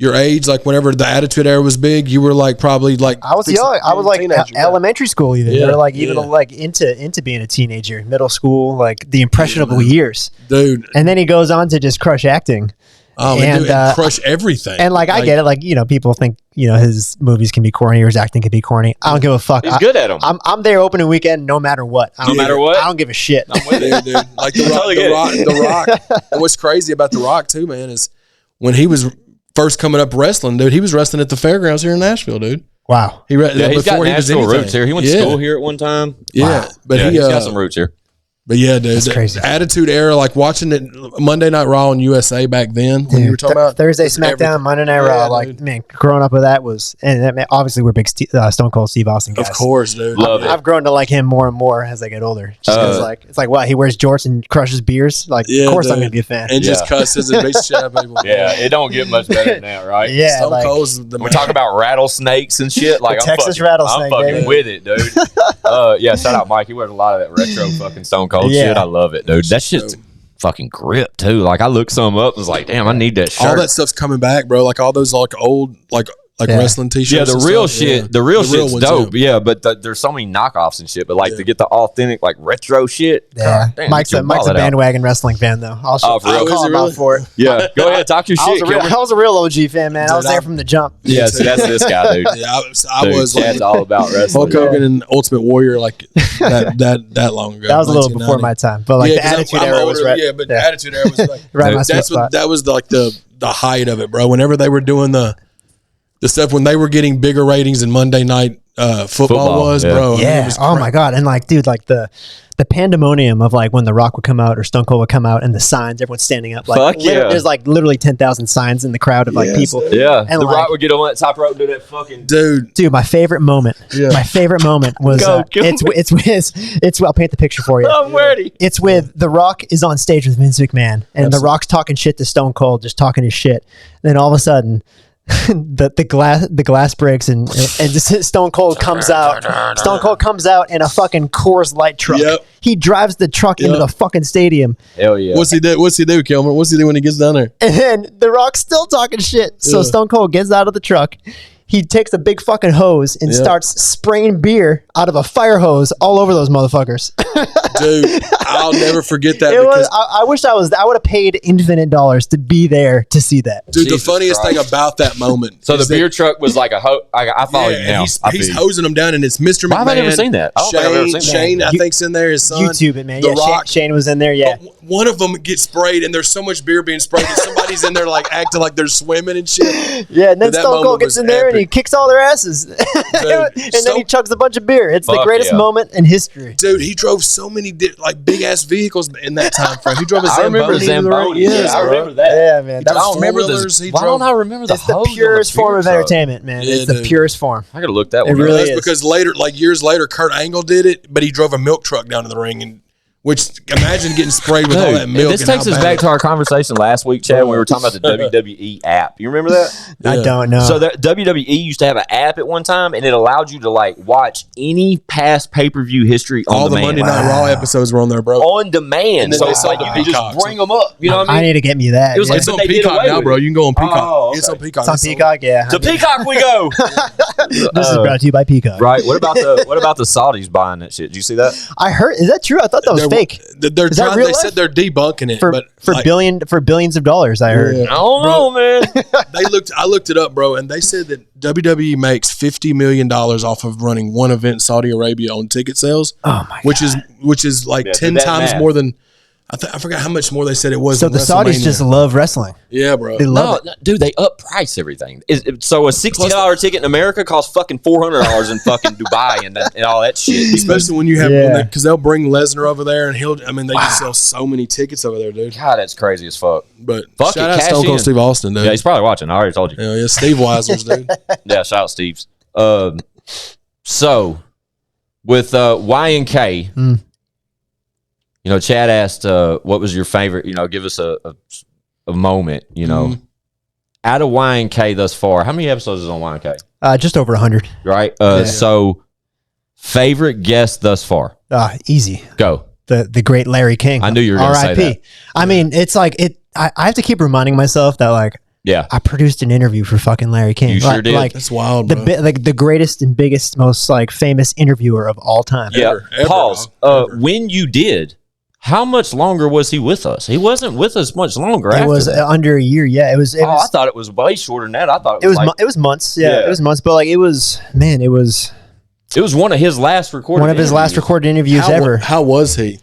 Speaker 1: your age, like whenever the Attitude Era was big, you were like probably like
Speaker 5: I was young. I was like
Speaker 1: teenager, yeah.
Speaker 5: elementary school, even.
Speaker 1: Yeah,
Speaker 5: Or like even
Speaker 1: yeah.
Speaker 5: like into being a teenager, middle school, like the impressionable years.
Speaker 1: dude.
Speaker 5: And then he goes on to just crush acting.
Speaker 1: Oh, and,
Speaker 5: And,
Speaker 1: dude, and crush everything.
Speaker 5: And like I get it, like, you know, people think, you know, his movies can be corny or his acting can be corny. I don't give a fuck.
Speaker 2: He's good at them.
Speaker 5: I'm there opening weekend no matter what.
Speaker 2: No matter what?
Speaker 5: I don't give a shit.
Speaker 2: I'm with it.
Speaker 1: Dude, like the Rock,
Speaker 2: totally get it.
Speaker 1: the Rock. And what's crazy about the Rock too, man, is when he was first coming up wrestling, dude, he was wrestling at the fairgrounds here in Nashville, dude.
Speaker 5: Wow.
Speaker 2: Yeah, he's got Nashville roots here. He went to
Speaker 1: Yeah.
Speaker 2: school here at one time.
Speaker 1: Yeah,
Speaker 2: Wow.
Speaker 1: but
Speaker 2: Yeah,
Speaker 1: he's
Speaker 2: got some roots here.
Speaker 1: But yeah, dude,
Speaker 5: That's crazy.
Speaker 1: the Attitude Era, like watching it Monday Night Raw on USA back then when you were talking about
Speaker 5: Thursday
Speaker 1: just
Speaker 5: SmackDown,
Speaker 1: everything.
Speaker 5: Monday Night Raw.
Speaker 1: Yeah,
Speaker 5: Like,
Speaker 1: dude.
Speaker 5: man, growing up with that was, and that, man, obviously we're big Stone Cold Steve Austin guys.
Speaker 1: Of course, dude.
Speaker 2: Love it.
Speaker 5: I've grown to like him more and more as I get older. Just 'cause, like, it's like, wow, he wears jorts and crushes beers. Like,
Speaker 1: Yeah,
Speaker 5: of course I'm
Speaker 1: dude.
Speaker 5: gonna be a fan.
Speaker 1: And just
Speaker 2: Yeah.
Speaker 1: cusses and beats the shit out of people.
Speaker 2: Yeah, it don't get much better than that, right?
Speaker 5: Yeah,
Speaker 1: Stone
Speaker 5: like,
Speaker 1: Cold's the
Speaker 2: We're
Speaker 1: man.
Speaker 2: talking about rattlesnakes and shit. Like,
Speaker 5: Texas
Speaker 2: I'm
Speaker 5: rattlesnake,
Speaker 2: fucking
Speaker 5: baby.
Speaker 2: with it, dude. Yeah, shout out Mike. He wears a lot of that retro fucking Stone Cold
Speaker 5: Yeah.
Speaker 2: shit. I love it, dude. That shit's fucking grip too. Like, I looked some up and was like, damn, I need that shirt.
Speaker 1: all that stuff's coming back, bro. Like all those like old like
Speaker 5: Yeah.
Speaker 1: wrestling t-shirts.
Speaker 2: Yeah, the
Speaker 1: and
Speaker 2: real
Speaker 1: stuff.
Speaker 2: shit.
Speaker 1: Yeah.
Speaker 2: The real shit's
Speaker 1: ones,
Speaker 2: dope. Yeah, but there's so many knockoffs and shit. But like to get the authentic, like retro shit.
Speaker 5: Yeah,
Speaker 2: God damn,
Speaker 5: Mike's
Speaker 2: get your
Speaker 5: a
Speaker 2: wallet out.
Speaker 5: bandwagon wrestling fan though. I'll
Speaker 2: Oh, for real?
Speaker 5: I'll
Speaker 1: Is
Speaker 5: call
Speaker 1: he
Speaker 5: him out
Speaker 1: really?
Speaker 5: for it.
Speaker 2: Yeah, go ahead, talk your
Speaker 5: I was,
Speaker 2: shit.
Speaker 5: a real,
Speaker 2: Kilmer.
Speaker 5: I was a real OG fan, man. I was
Speaker 1: Dude,
Speaker 5: there from the jump.
Speaker 2: Yeah, so that's this guy, dude.
Speaker 1: Yeah, I
Speaker 2: Dude,
Speaker 1: was
Speaker 2: Chad's
Speaker 1: like
Speaker 2: all about wrestling.
Speaker 1: Hulk Hogan and Ultimate Warrior like that long ago.
Speaker 5: That was a little before my time, but like the
Speaker 1: 'cause
Speaker 5: Attitude
Speaker 1: I'm
Speaker 5: Era
Speaker 1: older,
Speaker 5: was right.
Speaker 1: Yeah, but Attitude Era was like
Speaker 5: Right, my sweet
Speaker 1: that's
Speaker 5: spot.
Speaker 1: what that was like the height of it, bro. Whenever they were doing the stuff when they were getting bigger ratings than Monday Night football was,
Speaker 2: yeah.
Speaker 1: bro. I mean, it
Speaker 5: Yeah.
Speaker 1: was
Speaker 5: Oh my god. And like, dude, like the pandemonium of like when The Rock would come out or Stone Cold would come out and the signs, everyone's standing up. Like,
Speaker 2: Fuck yeah.
Speaker 5: there's like literally 10,000 signs in the crowd of like
Speaker 1: Yes,
Speaker 5: people.
Speaker 1: dude.
Speaker 2: Yeah,
Speaker 5: And
Speaker 2: the
Speaker 5: like-
Speaker 2: Rock would get on that top rope and do that fucking.
Speaker 1: dude.
Speaker 5: Dude, my favorite moment.
Speaker 1: Yeah.
Speaker 5: My favorite moment was
Speaker 2: Go, kill
Speaker 5: it's
Speaker 2: me.
Speaker 5: it's I'll paint the picture for you.
Speaker 2: I'm ready.
Speaker 5: It's with The Rock is on stage with Vince McMahon, and The Rock's talking shit to Stone Cold, just talking his shit. And then all of a sudden, the glass breaks and just Stone Cold comes out. Stone Cold comes out in a fucking Coors Light truck.
Speaker 1: Yep.
Speaker 5: He drives the truck into
Speaker 1: Yep.
Speaker 5: the fucking stadium,
Speaker 2: Hell yeah.
Speaker 1: What's he do, Kilmer? What's he do when he gets down there?
Speaker 5: and then The Rock's still talking shit. So
Speaker 1: Yeah.
Speaker 5: Stone Cold gets out of the truck. He takes a big fucking hose and
Speaker 1: Yeah.
Speaker 5: starts spraying beer out of a fire hose all over those motherfuckers.
Speaker 1: Dude, I'll never forget that
Speaker 5: It was.
Speaker 1: because
Speaker 5: I wish I was. I would have paid infinite dollars to be there to see that.
Speaker 1: dude,
Speaker 2: Jesus
Speaker 1: the funniest
Speaker 2: Christ.
Speaker 1: thing about that moment
Speaker 2: So the
Speaker 1: is that-
Speaker 2: beer truck was like a I follow you
Speaker 1: and
Speaker 2: now.
Speaker 1: he's
Speaker 2: I feel you.
Speaker 1: hosing them down, and it's Mr. McMahon.
Speaker 2: Why have I never seen that? I don't think I've ever seen that.
Speaker 1: Shane, I
Speaker 5: You-
Speaker 1: think's in there. His son,
Speaker 5: YouTube it, man.
Speaker 1: The
Speaker 5: Yeah,
Speaker 1: Rock.
Speaker 5: Shane was in there. Yeah.
Speaker 1: But one of them gets sprayed, and there's so much beer being sprayed that somebody's in there like acting like they're swimming and shit.
Speaker 5: Yeah, and then
Speaker 1: But that
Speaker 5: Stone Cold
Speaker 1: moment
Speaker 5: gets
Speaker 1: was
Speaker 5: in there and he
Speaker 1: epic.
Speaker 5: kicks all their asses. and then he
Speaker 1: Stone-
Speaker 5: chugs a bunch of beer. It's the
Speaker 2: Fuck
Speaker 5: greatest
Speaker 2: yeah.
Speaker 5: moment in history.
Speaker 1: Dude, he drove so many like big ass vehicles in that time frame. He drove a
Speaker 2: I remember
Speaker 1: Zamboni.
Speaker 2: Yes, I remember that.
Speaker 5: Yeah, man. That
Speaker 2: I don't
Speaker 5: was,
Speaker 2: remember
Speaker 1: four-wheelers,
Speaker 2: this.
Speaker 1: he
Speaker 2: Why
Speaker 1: drove-
Speaker 2: don't I remember the
Speaker 5: it's the
Speaker 2: hose on
Speaker 5: purest
Speaker 2: beer
Speaker 5: form of
Speaker 2: truck?
Speaker 5: entertainment, man.
Speaker 1: Yeah,
Speaker 5: It's the
Speaker 1: dude.
Speaker 5: purest form.
Speaker 2: I gotta look that
Speaker 5: It
Speaker 2: one
Speaker 5: really
Speaker 2: up.
Speaker 5: is.
Speaker 1: Because later, like years later, Kurt Angle did it, but he drove a milk truck down to the ring, and which imagine getting sprayed with all that
Speaker 2: Dude,
Speaker 1: milk.
Speaker 2: this
Speaker 1: and
Speaker 2: takes
Speaker 1: how
Speaker 2: us
Speaker 1: bad
Speaker 2: back
Speaker 1: it-
Speaker 2: to our conversation last week, Chad, when we were talking about the WWE app. You remember that?
Speaker 5: I
Speaker 1: Yeah.
Speaker 5: don't know.
Speaker 2: So the WWE used to have an app at one time, and it allowed you to like watch any past pay-per-view history on
Speaker 1: all the
Speaker 2: demand.
Speaker 1: Monday Night Raw episodes were on there, bro.
Speaker 2: On demand.
Speaker 1: And then
Speaker 2: So
Speaker 1: they
Speaker 2: it's like
Speaker 1: sold
Speaker 2: you
Speaker 1: the
Speaker 2: could just
Speaker 1: Peacock.
Speaker 2: bring them up. You know what I
Speaker 5: I
Speaker 2: mean?
Speaker 5: need to get me that.
Speaker 2: It was
Speaker 5: yeah.
Speaker 2: like-
Speaker 1: It's
Speaker 2: but
Speaker 1: on
Speaker 2: they did
Speaker 1: Peacock
Speaker 2: away
Speaker 1: now,
Speaker 2: with
Speaker 1: bro.
Speaker 2: it.
Speaker 1: You can go on Peacock.
Speaker 2: Oh,
Speaker 1: It's on
Speaker 2: okay.
Speaker 1: Peacock.
Speaker 5: It's on
Speaker 1: It's
Speaker 5: Peacock, yeah.
Speaker 2: To Peacock we go.
Speaker 5: This is brought to you by Peacock.
Speaker 2: Right. What about the Saudis buying that shit? Did you see that?
Speaker 5: I heard. Is that true? I thought that was fake.
Speaker 1: They're
Speaker 5: Is that
Speaker 1: trying.
Speaker 5: real
Speaker 1: They
Speaker 5: life?
Speaker 1: said they're debunking it,
Speaker 5: For
Speaker 1: but
Speaker 5: for
Speaker 1: like,
Speaker 5: billions of dollars, I heard.
Speaker 1: Yeah.
Speaker 2: I don't know, man.
Speaker 1: I looked it up, bro, and they said that WWE makes $50 million off of running one event in Saudi Arabia on ticket sales.
Speaker 5: Oh my
Speaker 1: which is like
Speaker 2: Yeah, do
Speaker 1: 10
Speaker 2: that
Speaker 1: times
Speaker 2: math.
Speaker 1: more than I forgot how much more they said it was.
Speaker 5: So the Saudis just love wrestling.
Speaker 1: Yeah, bro.
Speaker 5: They love
Speaker 2: No, dude, they up price everything. So a $60 ticket in America costs fucking $400 in fucking Dubai and all that shit.
Speaker 1: Especially when you have, because they'll bring Lesnar over there and they
Speaker 2: Wow.
Speaker 1: just sell so many tickets over there, dude.
Speaker 2: God, that's crazy as fuck.
Speaker 1: But
Speaker 2: Fuck
Speaker 1: shout
Speaker 2: it,
Speaker 1: out
Speaker 2: cash
Speaker 1: Stone Cold
Speaker 2: in.
Speaker 1: Steve Austin, dude.
Speaker 2: Yeah, he's probably watching. I already told you.
Speaker 1: Yeah, Steve Weisers, dude.
Speaker 2: Yeah, shout out Steve's. So with Y and K, you know, Chad asked, what was your favorite? You know, give us a moment. You know, out of Y and K thus far, how many episodes is on Y and K?
Speaker 5: just over 100.
Speaker 2: Right. So favorite guest thus far.
Speaker 5: Easy.
Speaker 2: Go.
Speaker 5: The great Larry King.
Speaker 2: I knew you were going to say that.
Speaker 5: I mean, it's like I have to keep reminding myself that like I produced an interview for fucking Larry King.
Speaker 2: You sure did.
Speaker 5: Like,
Speaker 1: That's wild, bro.
Speaker 5: the greatest and biggest, most like famous interviewer of all time.
Speaker 2: Yeah.
Speaker 1: Ever,
Speaker 2: Pause.
Speaker 1: ever.
Speaker 2: When you did, how much longer was he with us? He wasn't with us much longer.
Speaker 5: It was under a year. Yeah, it was.
Speaker 2: I thought it was way shorter than that. I thought
Speaker 5: it was months. Yeah, it was months. But like it was
Speaker 2: one of his last recorded.
Speaker 5: One of his last recorded interviews ever.
Speaker 1: How was he?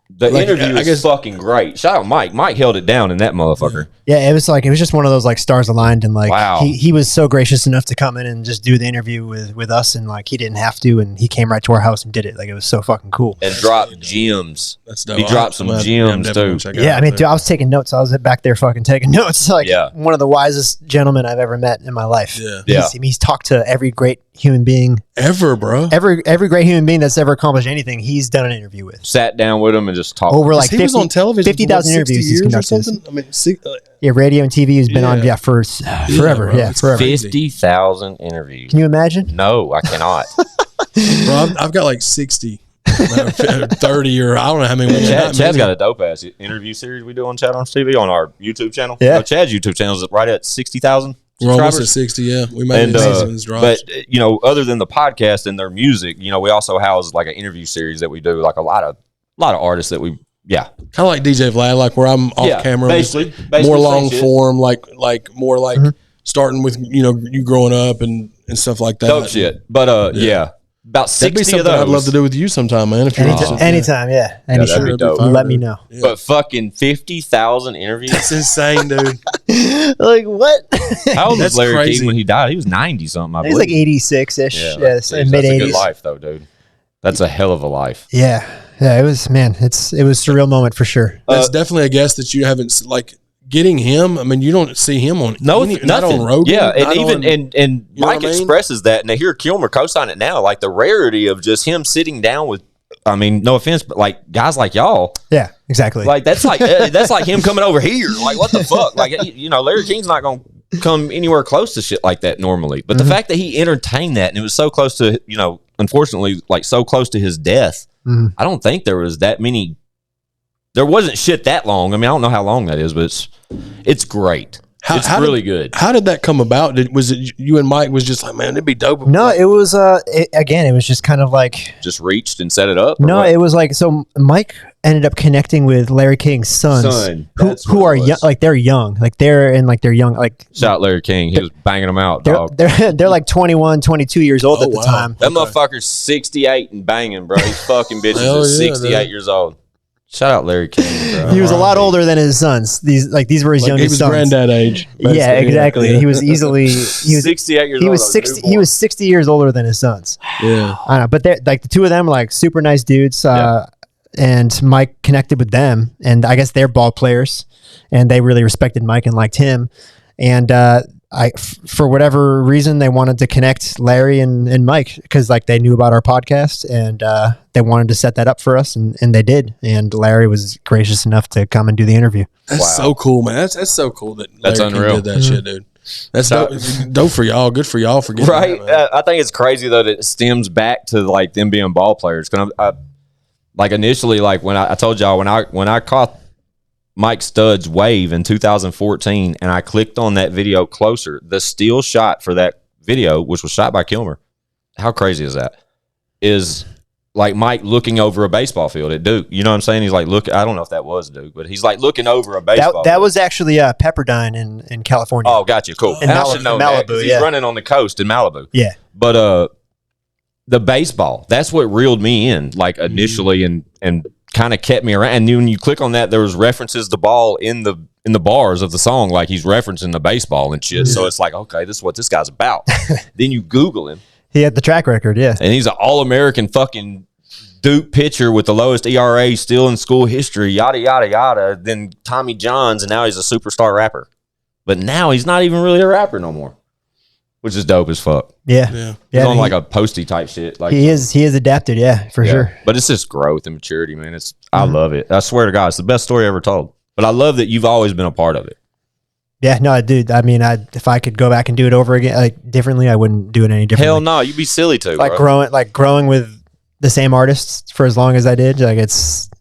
Speaker 2: The interview was fucking great. Shout out Mike. Mike held it down in that motherfucker.
Speaker 5: Yeah, it was just one of those like stars aligned, and like
Speaker 2: Wow.
Speaker 5: he was so gracious enough to come in and just do the interview with us, and like he didn't have to, and he came right to our house and did it. Like it was so fucking cool.
Speaker 2: And dropped gems.
Speaker 1: That's dope.
Speaker 2: He dropped some gems too.
Speaker 5: Yeah, I mean, dude, I was taking notes. I was back there fucking taking notes. Like one of the wisest gentlemen I've ever met in my life.
Speaker 1: Yeah.
Speaker 5: He's talked to every great human being
Speaker 1: ever, bro.
Speaker 5: Every great human being that's ever accomplished anything, he's done an interview with.
Speaker 2: Sat down with him and just talked.
Speaker 5: Over like
Speaker 1: he was on television
Speaker 5: 50,000 interviews he's conducted.
Speaker 1: Or something? I mean,
Speaker 5: yeah, radio and TV he's been on for forever.
Speaker 1: Bro,
Speaker 5: yeah, forever.
Speaker 2: 50,000 interviews.
Speaker 5: Can you imagine?
Speaker 2: No, I cannot.
Speaker 1: Bro, I've got like 60. 30 or I don't know how many.
Speaker 2: Chad's got a dope ass interview series we do on ChadArmesTV on our YouTube channel.
Speaker 5: Yeah,
Speaker 2: you know, Chad's YouTube channel is right at 60,000.
Speaker 1: We're almost at 60. Yeah, we made it.
Speaker 2: But you know, other than the podcast and their music, you know, we also house like an interview series that we do, like a lot of artists that we kind
Speaker 1: of like DJ Vlad, like where I'm off camera,
Speaker 2: basically
Speaker 1: more long form, like more like starting with you growing up and stuff like that.
Speaker 2: Dope shit. But about 60 of those.
Speaker 1: I'd love to do with you sometime, man. If you're
Speaker 5: anytime, yeah.
Speaker 2: That'd be dope.
Speaker 5: Let me know.
Speaker 2: Yeah. But fucking 50,000 interviews.
Speaker 1: That's insane, dude.
Speaker 5: Like what?
Speaker 2: How old was Larry King when he died? He was 90 something. I believe.
Speaker 5: He's like 86ish. Yeah, mid 80s.
Speaker 2: That's a good life, though, dude. That's a hell of a life.
Speaker 5: Yeah. It was, man. It was a surreal moment for sure.
Speaker 1: That's definitely a guest that you haven't like. Getting him, I mean, you don't see him on
Speaker 2: nothing.
Speaker 1: Not on Rogan.
Speaker 2: Yeah, and even Mike expresses that, and they hear Kilmer co-sign it now. Like the rarity of just him sitting down with, I mean, no offense, but like guys like y'all.
Speaker 5: Yeah, exactly.
Speaker 2: Like that's like him coming over here. Like what the fuck? Like Larry King's not gonna come anywhere close to shit like that normally. But the fact that he entertained that, and it was so close to, unfortunately, like so close to his death. I don't think there was that many. There wasn't shit that long. I mean, I don't know how long that is, but it's great. It's really good.
Speaker 1: How did that come about? Was it you and Mike was just like, man, it'd be dope?
Speaker 5: No, it was it was just kind of like
Speaker 2: just reached and set it up.
Speaker 5: No, it was like so. Mike ended up connecting with Larry King's sons, who are young, like they're young, like they're young, like
Speaker 2: shout out Larry King. He was banging them out.
Speaker 5: They're like 21, 22 years old at the time.
Speaker 2: That motherfucker's 68 and banging, bro. He's fucking bitches at 68 years old. Shout out Larry King, bro.
Speaker 5: He was a lot older than his sons. These were his youngest sons.
Speaker 1: He was granddad age.
Speaker 5: Yeah, exactly. He was
Speaker 2: 68 years old.
Speaker 5: He was 60 years older than his sons.
Speaker 1: Yeah.
Speaker 5: I know, but they're like the two of them were like super nice dudes. And Mike connected with them, and I guess they're ball players, and they really respected Mike and liked him. And for whatever reason, they wanted to connect Larry and Mike because like they knew about our podcast, and they wanted to set that up for us, and they did. And Larry was gracious enough to come and do the interview.
Speaker 1: That's so cool, man. That's so cool that Larry
Speaker 2: unreal.
Speaker 1: Did that shit, dude. That's dope for y'all. Good for y'all for getting
Speaker 2: right. That, I think it's crazy though that it stems back to like them being ball players. Like initially, like when I told y'all when I caught Mike Studd's wave in 2014, and I clicked on that video closer, the still shot for that video, which was shot by Kilmer. How crazy is that? Is like Mike looking over a baseball field at Duke. You know what I'm saying? He's like, look, I don't know if that was Duke, but he's like looking over a baseball.
Speaker 5: That was actually Pepperdine in California.
Speaker 2: Oh, gotcha, cool.
Speaker 5: In
Speaker 2: I should know
Speaker 5: Malibu,
Speaker 2: that, he's running on the coast in Malibu.
Speaker 5: Yeah,
Speaker 2: but the baseball, that's what reeled me in, like initially, and kind of kept me around. And when you click on that, there was references to ball in the bars of the song, like he's referencing the baseball and shit. So it's like, okay, this is what this guy's about. Then you Google him.
Speaker 5: He had the track record, yeah.
Speaker 2: And he's an All-American fucking Duke pitcher with the lowest ERA still in school history, yada, yada, yada. Then Tommy Johns, and now he's a superstar rapper. But now he's not even really a rapper no more, which is dope as fuck.
Speaker 5: Yeah.
Speaker 2: He's on like a posty type shit. Like
Speaker 5: he is adapted, yeah, for sure.
Speaker 2: But it's just growth and maturity, man. I love it. I swear to God, it's the best story ever told. But I love that you've always been a part of it.
Speaker 5: Yeah, no, dude. I mean, if I could go back and do it over again, like differently, I wouldn't do it any differently.
Speaker 2: Hell no, you'd be silly to.
Speaker 5: Like
Speaker 2: bro.
Speaker 5: growing with the same artists for as long as I did, like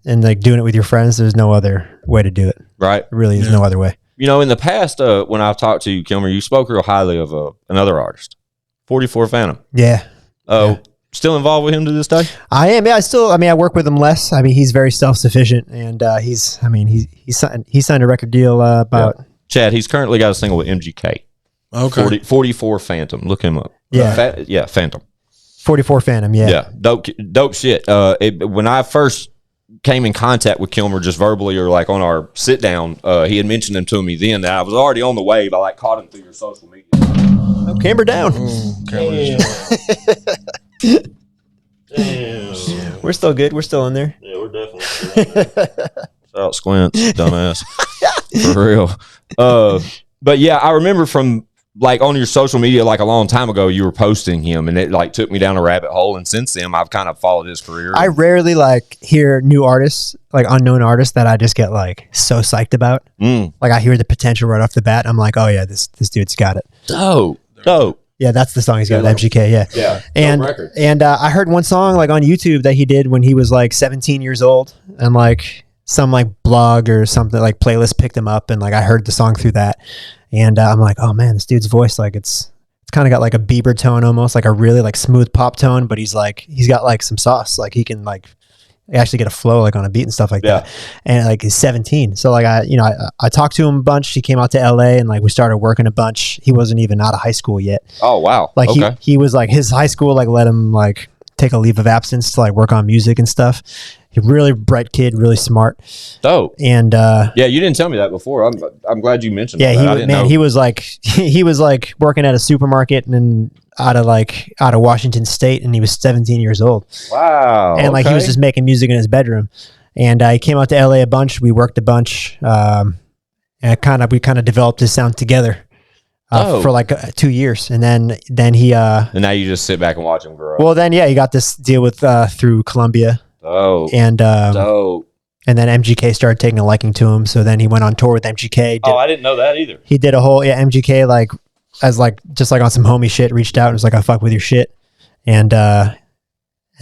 Speaker 5: and like doing it with your friends. There's no other way to do it.
Speaker 2: Right?
Speaker 5: Really, there's no other way.
Speaker 2: You know, in the past, when I've talked to you, Kilmer, you spoke real highly of another artist, 44 Phantom.
Speaker 5: Yeah.
Speaker 2: Still involved with him to this day?
Speaker 5: I am. Yeah, I work with him less. I mean, he's very self-sufficient, and he signed a record deal about.
Speaker 2: Yeah. Chad, he's currently got a single with MGK.
Speaker 1: Okay.
Speaker 2: 44 Phantom. Look him up.
Speaker 5: Yeah.
Speaker 2: Phantom.
Speaker 5: 44 Phantom. Yeah.
Speaker 2: Yeah. Dope shit. When I first came in contact with Kilmer, just verbally or like on our sit down, he had mentioned him to me then. That I was already on the wave. I like caught him through your social media.
Speaker 5: Oh, camera down. Damn. We're still good. We're still in there.
Speaker 2: Yeah, we're definitely still in there. Shout out Squints, dumbass. For real. But yeah, I remember from like on your social media, like a long time ago, you were posting him and it like took me down a rabbit hole. And since then I've kind of followed his career.
Speaker 5: I rarely like hear new artists, like unknown artists that I just get like so psyched about. Like I hear the potential right off the bat. I'm like, oh yeah, this dude's got it.
Speaker 2: Dope.
Speaker 5: Yeah, that's the song he's got, MGK.
Speaker 2: Yeah.
Speaker 5: And I heard one song like on YouTube that he did when he was like 17 years old, and like some like blog or something like playlist picked him up, and like I heard the song through that, and I'm like, oh man, this dude's voice, like it's kind of got like a Bieber tone, almost like a really like smooth pop tone, but he's got like some sauce, like he can like actually get a flow like on a beat and stuff like that. And like he's 17, so like I talked to him a bunch. He came out to LA and like we started working a bunch. He wasn't even out of high school yet.
Speaker 2: Oh wow.
Speaker 5: Like he was like, his high school like let him like take a leave of absence to like work on music and stuff. He really bright kid, really smart.
Speaker 2: Dope.
Speaker 5: And
Speaker 2: yeah, you didn't tell me that before. I'm glad you mentioned that.
Speaker 5: Yeah, he was like working at a supermarket and out of Washington State, and he was 17 years old.
Speaker 2: Wow.
Speaker 5: And like he was just making music in his bedroom. And he came out to LA a bunch. We worked a bunch. And we kind of developed his sound together for like 2 years. And then he
Speaker 2: and now you just sit back and watch him grow.
Speaker 5: Well, then he got this deal with through Columbia.
Speaker 2: Oh.
Speaker 5: And
Speaker 2: dope.
Speaker 5: And then MGK started taking a liking to him. So then he went on tour with MGK.
Speaker 2: I didn't know that either.
Speaker 5: He did a whole MGK like as like just like on some homie shit, reached out and was like, I fuck with your shit. And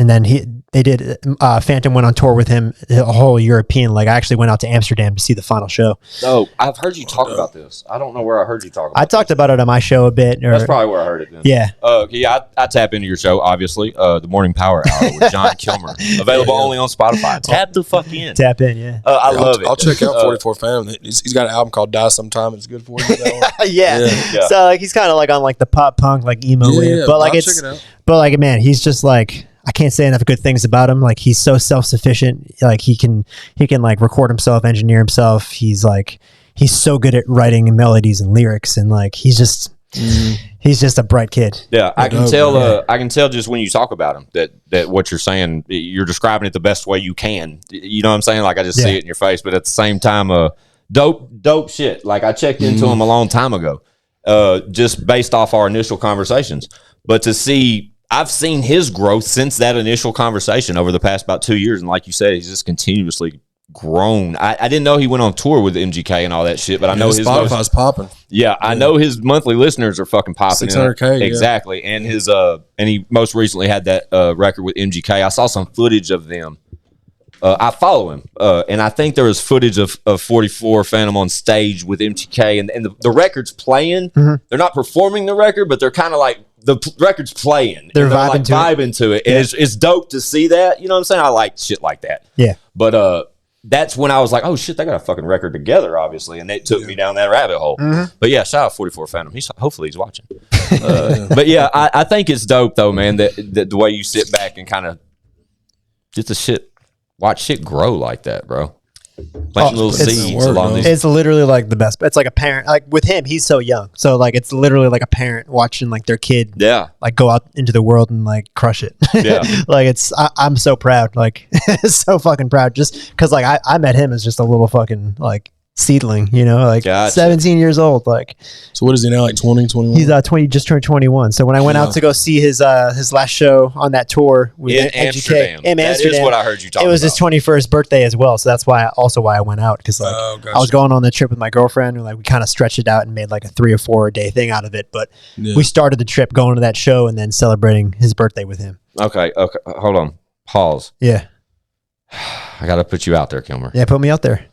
Speaker 5: then they did Phantom went on tour with him, a whole European. Like I actually went out to Amsterdam to see the final show.
Speaker 2: Oh, I've heard you talk about this. I don't know where I heard you talk about
Speaker 5: I talked about it on my show a bit.
Speaker 2: That's probably where I heard it then.
Speaker 5: Yeah.
Speaker 2: Yeah, I tap into your show, obviously. The Morning Power Hour with John Kilmer. Available only on Spotify. Tap the fuck in.
Speaker 5: Tap in, yeah.
Speaker 2: I love it.
Speaker 1: I'll check out 44 Phantom. He's got an album called Die Sometime. It's good for you.
Speaker 5: Yeah. So like he's kind of like on like the pop punk like emo wave, but like
Speaker 1: check it out.
Speaker 5: But like man, he's just like, I can't say enough good things about him. Like he's so self-sufficient. Like he can like record himself, engineer himself. He's so good at writing melodies and lyrics, and like he's just a bright kid.
Speaker 2: Yeah, I can tell. I can tell just when you talk about him that what you're saying, you're describing it the best way you can. You know what I'm saying? Like I just see it in your face, but at the same time, dope shit. Like I checked into him a long time ago, just based off our initial conversations. But to see, I've seen his growth since that initial conversation over the past about 2 years, and like you said, he's just continuously grown. I didn't know he went on tour with MGK and all that shit, but I know his
Speaker 1: Spotify's popping.
Speaker 2: Yeah, I know his monthly listeners are fucking popping.
Speaker 1: 600K,
Speaker 2: exactly. And his and he most recently had that record with MGK. I saw some footage of them. I follow him, and I think there was footage of 44 Phantom on stage with MGK, and the record's playing. They're not performing the record, but they're kind of like the record's playing.
Speaker 5: They're
Speaker 2: vibing to it, and it's dope to see that. You know what I'm saying? I like shit like that.
Speaker 5: Yeah,
Speaker 2: but that's when I was like, oh shit, they got a fucking record together, obviously, and it took me down that rabbit hole. But yeah, shout out 44 Phantom. Hopefully he's watching. But yeah, I think it's dope though, man. That the way you sit back and kind of get the shit watch shit grow like that, bro. Planting little seeds
Speaker 1: work,
Speaker 2: along
Speaker 1: bro.
Speaker 2: these.
Speaker 5: It's literally like the best. It's like a parent. Like with him, he's so young. So like it's literally like a parent watching like their kid
Speaker 2: Yeah.
Speaker 5: like go out into the world and like crush it.
Speaker 2: Yeah.
Speaker 5: Like I'm so proud. Like so fucking proud. Just because like I met him as just a little fucking like seedling, you know, like
Speaker 2: Gotcha.
Speaker 5: 17 years old. Like
Speaker 1: So what is he now? Like 20, 21?
Speaker 5: he's 20, just turned 21. So when I went out to go see his last show on that tour with
Speaker 2: In
Speaker 5: NGK
Speaker 2: Amsterdam.
Speaker 5: in
Speaker 2: That
Speaker 5: Amsterdam,
Speaker 2: is what I heard you talk
Speaker 5: it was
Speaker 2: about.
Speaker 5: his 21st birthday as well. So that's why I went out because like
Speaker 1: Oh,
Speaker 5: I was going on the trip with my girlfriend and like we kind of stretched it out and made like a 3 or 4 day thing out of it. But
Speaker 1: Yeah.
Speaker 5: we started the trip going to that show and then celebrating his birthday with him.
Speaker 2: Okay. Hold on. Pause.
Speaker 5: Yeah.
Speaker 2: I got to put you out there, Kilmer.
Speaker 5: Yeah. Put me out there.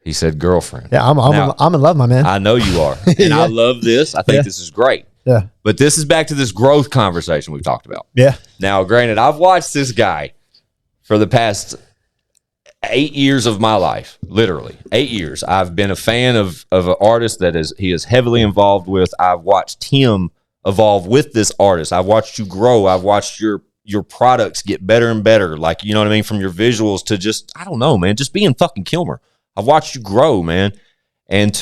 Speaker 2: He said girlfriend.
Speaker 5: Yeah. I'm in love, my man.
Speaker 2: I know you are. And I love this. I think
Speaker 5: Yeah.
Speaker 2: this is great.
Speaker 5: Yeah.
Speaker 2: But this is back to this growth conversation we've talked about.
Speaker 5: Yeah.
Speaker 2: Now, granted, I've watched this guy for the past 8 years of my life, literally 8 years. I've been a fan of an artist he is heavily involved with. I've watched him evolve with this artist. I've watched you grow. I've watched your products get better and better. Like, you know what I mean? From your visuals to just, I don't know, man, just being fucking Kilmer. I've watched you grow, man. And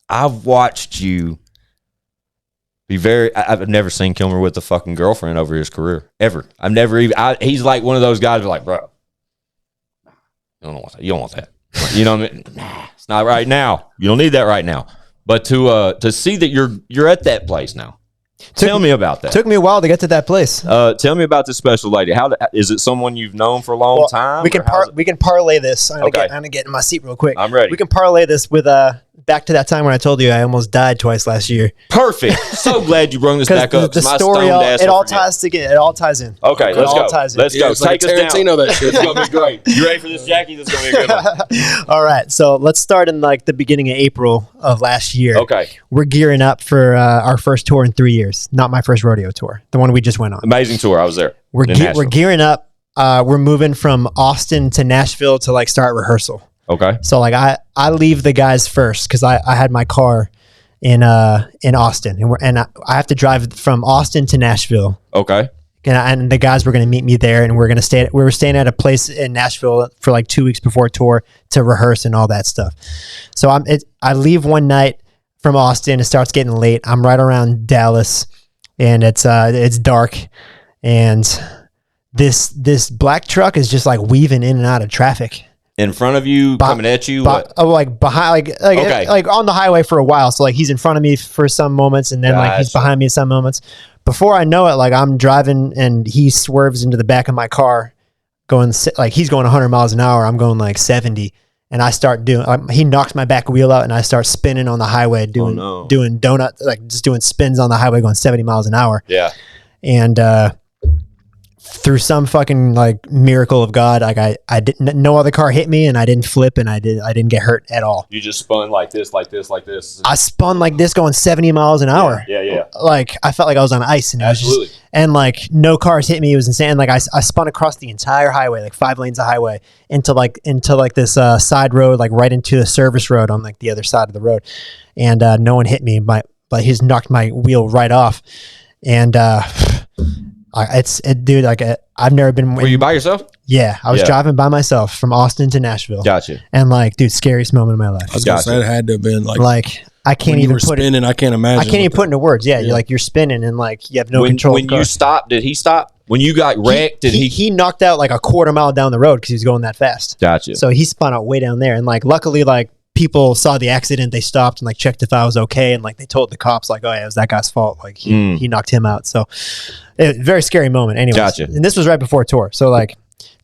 Speaker 2: I've watched you be I've never seen Kilmer with a fucking girlfriend over his career, ever. I've never even, he's like one of those guys who's like, bro, you don't want that. You don't want that. You know what I mean? Nah, it's not right now. You don't need that right now. But to see that you're at that place now. Tell me about that.
Speaker 5: Took me a while to get to that place.
Speaker 2: Tell me about this special lady. How is it someone you've known for a long time?
Speaker 5: We can parlay this. I'm gonna get in my seat real quick.
Speaker 2: I'm ready.
Speaker 5: We can parlay this with back to that time when I told you I almost died twice last year.
Speaker 2: Perfect. So glad you brought this back up.
Speaker 5: The
Speaker 2: My
Speaker 5: story
Speaker 2: stoned ass
Speaker 5: it
Speaker 2: will
Speaker 5: all
Speaker 2: forget.
Speaker 5: ties together. It all ties in.
Speaker 2: Okay, let's go. Let's go.
Speaker 1: It's like
Speaker 2: Take us down.
Speaker 1: Tarantino, that shit.
Speaker 2: It's gonna be great. You ready for this, Jackie? This is gonna be a good one.
Speaker 5: All right, so let's start in like the beginning of April of last year.
Speaker 2: Okay.
Speaker 5: We're gearing up for our first tour in 3 years. Not my first rodeo tour, the one we just went on.
Speaker 2: Amazing tour. I was there.
Speaker 5: We're
Speaker 2: in Nashville.
Speaker 5: gearing up. We're moving from Austin to Nashville to like start rehearsal.
Speaker 2: Okay.
Speaker 5: So like I leave the guys first because I had my car in Austin and I have to drive from Austin to Nashville.
Speaker 2: Okay.
Speaker 5: And the guys were going to meet me there, and we were staying at a place in Nashville for like 2 weeks before tour to rehearse and all that stuff. So I leave one night from Austin. It starts getting late. I'm right around Dallas, and it's dark, and this black truck is just like weaving in and out of traffic.
Speaker 2: In front of you, coming at you.
Speaker 5: Like behind,
Speaker 2: Okay.
Speaker 5: like on the highway for a while. So like he's in front of me for some moments, and then like he's
Speaker 2: Gotcha.
Speaker 5: behind me some moments. Before I know it, like I'm driving, and he swerves into the back of my car, like he's going 100 miles an hour. I'm going like 70, and I start doing. He knocks my back wheel out, and I start spinning on the highway, doing donut, like just doing spins on the highway, going 70 miles an hour.
Speaker 2: Yeah.
Speaker 5: And through some fucking like miracle of God, like I didn't, no other car hit me, and I didn't flip, and I didn't get hurt at all.
Speaker 2: You just spun like this, like this, like this.
Speaker 5: I spun like this going 70 miles an hour.
Speaker 2: Yeah.
Speaker 5: Like I felt like I was on ice, and
Speaker 2: Absolutely.
Speaker 5: and like no cars hit me. It was insane. Like I spun across the entire highway, like 5 lanes of highway into this side road, like right into a service road on like the other side of the road. And no one hit me, but he just knocked my wheel right off. And dude, like I've never been.
Speaker 2: Were you by yourself?
Speaker 5: Yeah, I was driving by myself from Austin to Nashville.
Speaker 2: Gotcha.
Speaker 5: And like, dude, scariest moment of my life.
Speaker 1: I was gonna say it had to have been like
Speaker 5: I can't
Speaker 1: when you
Speaker 5: even
Speaker 1: were
Speaker 5: put it.
Speaker 1: spinning. I can't imagine.
Speaker 5: I can't even put into words. Yeah, you're spinning, and like you have no control.
Speaker 2: When you stopped, did he stop? When you got wrecked,
Speaker 5: he knocked out like a quarter mile down the road because he was going that fast.
Speaker 2: Gotcha.
Speaker 5: So he spun out way down there, and like luckily, like people saw the accident, they stopped and like checked if I was okay, and like they told the cops like, oh yeah, it was that guy's fault. Like he knocked him out. So very scary moment. Anyways,
Speaker 2: Gotcha.
Speaker 5: And this was right before tour. So like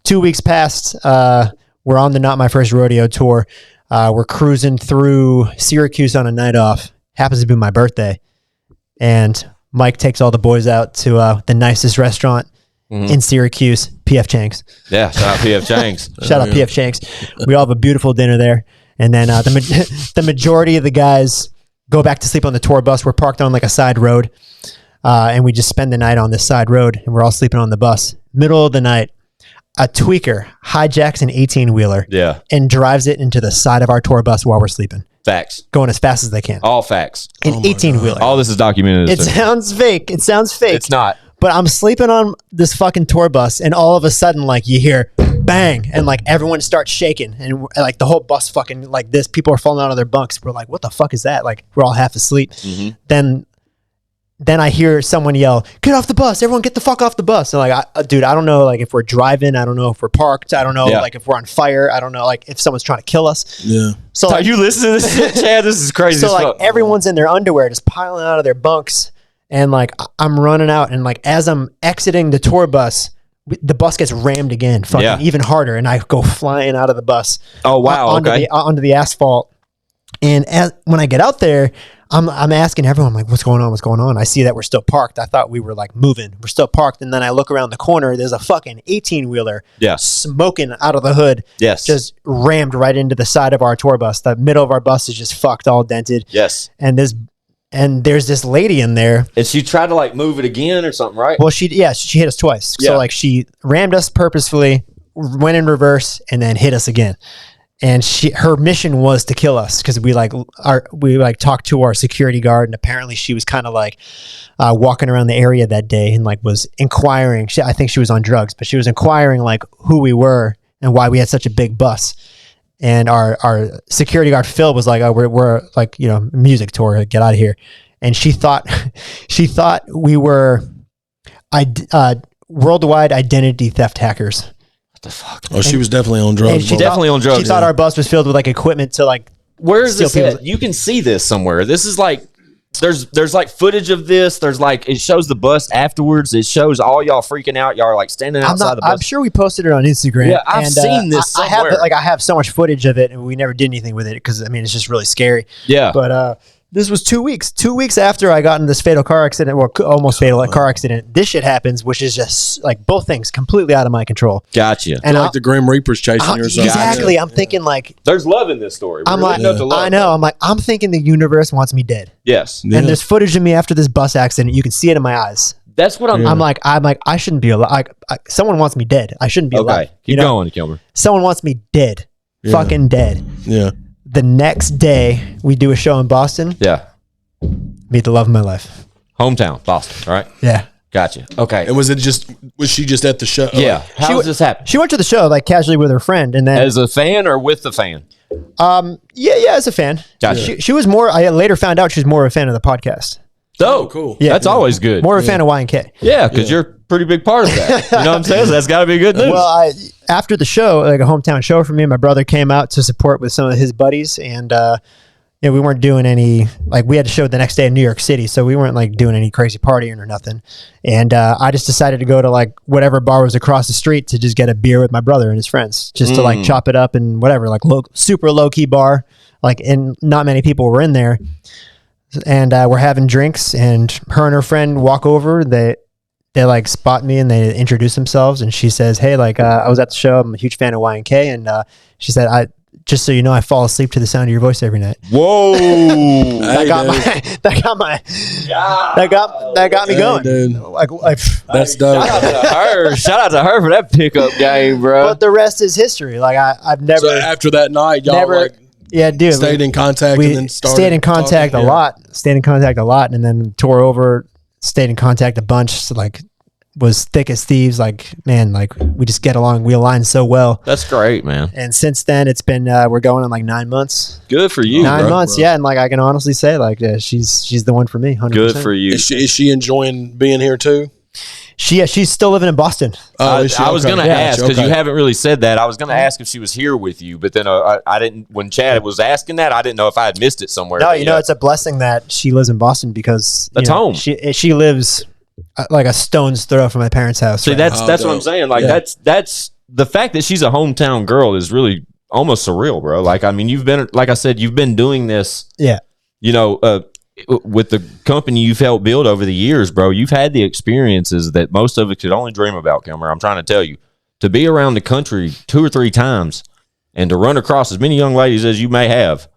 Speaker 5: 2 weeks passed. We're on the Not My First Rodeo tour. We're cruising through Syracuse on a night off. Happens to be my birthday, and Mike takes all the boys out to the nicest restaurant in Syracuse, P.F. Chang's.
Speaker 2: Yeah, shout out P.F. Chang's.
Speaker 5: Shout out P.F. Chang's. We all have a beautiful dinner there. And then the majority of the guys go back to sleep on the tour bus. We're parked on like a side road, and we just spend the night on this side road, and we're all sleeping on the bus. Middle of the night, a tweaker hijacks an 18-wheeler and drives it into the side of our tour bus while we're sleeping.
Speaker 2: Facts.
Speaker 5: Going as fast as they can.
Speaker 2: All facts.
Speaker 5: An 18-wheeler.
Speaker 2: All this is documented.
Speaker 5: It sounds fake. It's
Speaker 2: not.
Speaker 5: But I'm sleeping on this fucking tour bus, and all of a sudden, like, you hear bang, and like everyone starts shaking, and like the whole bus fucking like this. People are falling out of their bunks. We're like, what the fuck is that? Like we're all half asleep. Then I hear someone yell, "Get off the bus! Everyone, get the fuck off the bus!" And like, dude, I don't know, like if we're driving, I don't know if we're parked, I don't know, like if we're on fire, I don't know, like if someone's trying to kill us.
Speaker 1: Yeah.
Speaker 5: So
Speaker 2: Are you listening to this shit, Chad? This is crazy.
Speaker 5: So like everyone's in their underwear, just piling out of their bunks, and like I'm running out, and like as I'm exiting the tour bus, the bus gets rammed again, fucking even harder, and I go flying out of the bus.
Speaker 2: Oh wow!
Speaker 5: Onto the asphalt, and when I get out there, I'm asking everyone, like, what's going on? What's going on? I see that we're still parked. I thought we were like moving. We're still parked. And then I look around the corner. There's a fucking 18-wheeler smoking out of the hood.
Speaker 2: Yes.
Speaker 5: Just rammed right into the side of our tour bus. The middle of our bus is just fucked, all dented.
Speaker 2: Yes.
Speaker 5: And there's this lady in there.
Speaker 2: And she tried to like move it again or something, right?
Speaker 5: Well, she hit us twice. So like she rammed us purposefully, went in reverse, and then hit us again. And her mission was to kill us because we talked to our security guard, and apparently she was kind of like walking around the area that day and like was inquiring. I think she was on drugs, but she was inquiring like who we were and why we had such a big bus. And our security guard Phil was like, "Oh, we're like, you know, music tour, get out of here." And she thought we were worldwide identity theft hackers.
Speaker 2: What the fuck?
Speaker 1: Oh, she was definitely on drugs.
Speaker 5: She thought our bus was filled with like equipment to like.
Speaker 2: Where is this at? You can see this somewhere. This is like there's like footage of this. There's like it shows the bus afterwards. It shows all y'all freaking out. Y'all are like standing outside the bus.
Speaker 5: I'm sure we posted it on Instagram.
Speaker 2: Yeah, I've seen this somewhere.
Speaker 5: I have so much footage of it, and we never did anything with it because I mean it's just really scary.
Speaker 2: Yeah,
Speaker 5: but this was 2 weeks. 2 weeks after I got in this fatal car accident, well, almost fatal car accident. This shit happens, which is just like both things completely out of my control.
Speaker 2: Gotcha.
Speaker 5: And
Speaker 1: like the Grim Reaper's chasing you or something.
Speaker 5: Exactly. Yeah. I'm thinking like
Speaker 2: there's love in this story.
Speaker 5: I know. I'm like I'm thinking the universe wants me dead.
Speaker 2: Yes.
Speaker 5: And there's footage of me after this bus accident. You can see it in my eyes.
Speaker 2: That's what I'm
Speaker 5: like I shouldn't be alive. Someone wants me dead. I shouldn't be alive.
Speaker 2: Keep going, Kilmer.
Speaker 5: Someone wants me dead. Yeah. Fucking dead.
Speaker 1: Yeah.
Speaker 5: The next day we do a show in Boston.
Speaker 2: Yeah.
Speaker 5: Meet the love of my life.
Speaker 2: Hometown, Boston, right?
Speaker 5: Yeah.
Speaker 2: Gotcha. Okay.
Speaker 1: And was she just at the show?
Speaker 2: Yeah. How does this happen?
Speaker 5: She went to the show like casually with her friend, and then
Speaker 2: as a fan or with the fan?
Speaker 5: Yeah, as a fan.
Speaker 2: Gotcha.
Speaker 5: She was more. I later found out she was more of a fan of the podcast.
Speaker 2: Oh,
Speaker 1: cool.
Speaker 2: Yeah, that's always good.
Speaker 5: More of a fan of Y&K.
Speaker 2: Yeah, because you're a pretty big part of that. You know what I'm saying? So that's got to be good news.
Speaker 5: Well, after the show, like a hometown show for me, my brother came out to support with some of his buddies, and we weren't doing any, like we had a show the next day in New York City, so we weren't like doing any crazy partying or nothing. And I just decided to go to like whatever bar was across the street to just get a beer with my brother and his friends, just to like chop it up and whatever, like super low key bar, like, and not many people were in there. And we're having drinks, and her and her friend walk over. They like spot me and they introduce themselves, and she says, "Hey, like I was at the show. I'm a huge fan of Y&K," and she said, just so you know, I fall asleep to the sound of your voice every night.
Speaker 2: Whoa!
Speaker 5: that got me going.
Speaker 1: Dude. That's dope.
Speaker 2: Shout out to her for that pickup game, bro.
Speaker 5: But the rest is history. Like I've never.
Speaker 1: So after that night, y'all
Speaker 5: dude,
Speaker 1: stayed in contact.
Speaker 5: We
Speaker 1: and then started
Speaker 5: stayed in contact
Speaker 1: talking,
Speaker 5: a lot. Stayed in contact a lot, and then tore over. Stayed in contact a bunch. So like, was thick as thieves. Like, man, like we just get along. We align so well.
Speaker 2: That's great, man.
Speaker 5: And since then, it's been we're going on like 9 months.
Speaker 2: Good for you.
Speaker 5: 9 months, yeah. And like I can honestly say, like she's the one for me. 100%.
Speaker 2: Good for you.
Speaker 1: Is she enjoying being here too?
Speaker 5: She's still living in Boston.
Speaker 2: I was going to ask because you haven't really said that. I was going to ask if she was here with you, but then I didn't. When Chad was asking that, I didn't know if I had missed it somewhere.
Speaker 5: No, it's a blessing that she lives in Boston because
Speaker 2: that's home.
Speaker 5: She lives like a stone's throw from my parents' house.
Speaker 2: See, that's what I'm saying. Like that's the fact that she's a hometown girl is really almost surreal, bro. Like I mean, you've been doing this.
Speaker 5: Yeah.
Speaker 2: You know, with the company you've helped build over the years, bro, you've had the experiences that most of us could only dream about, Kilmer. I'm trying to tell you, to be around the country 2 or 3 times and to run across as many young ladies as you may have,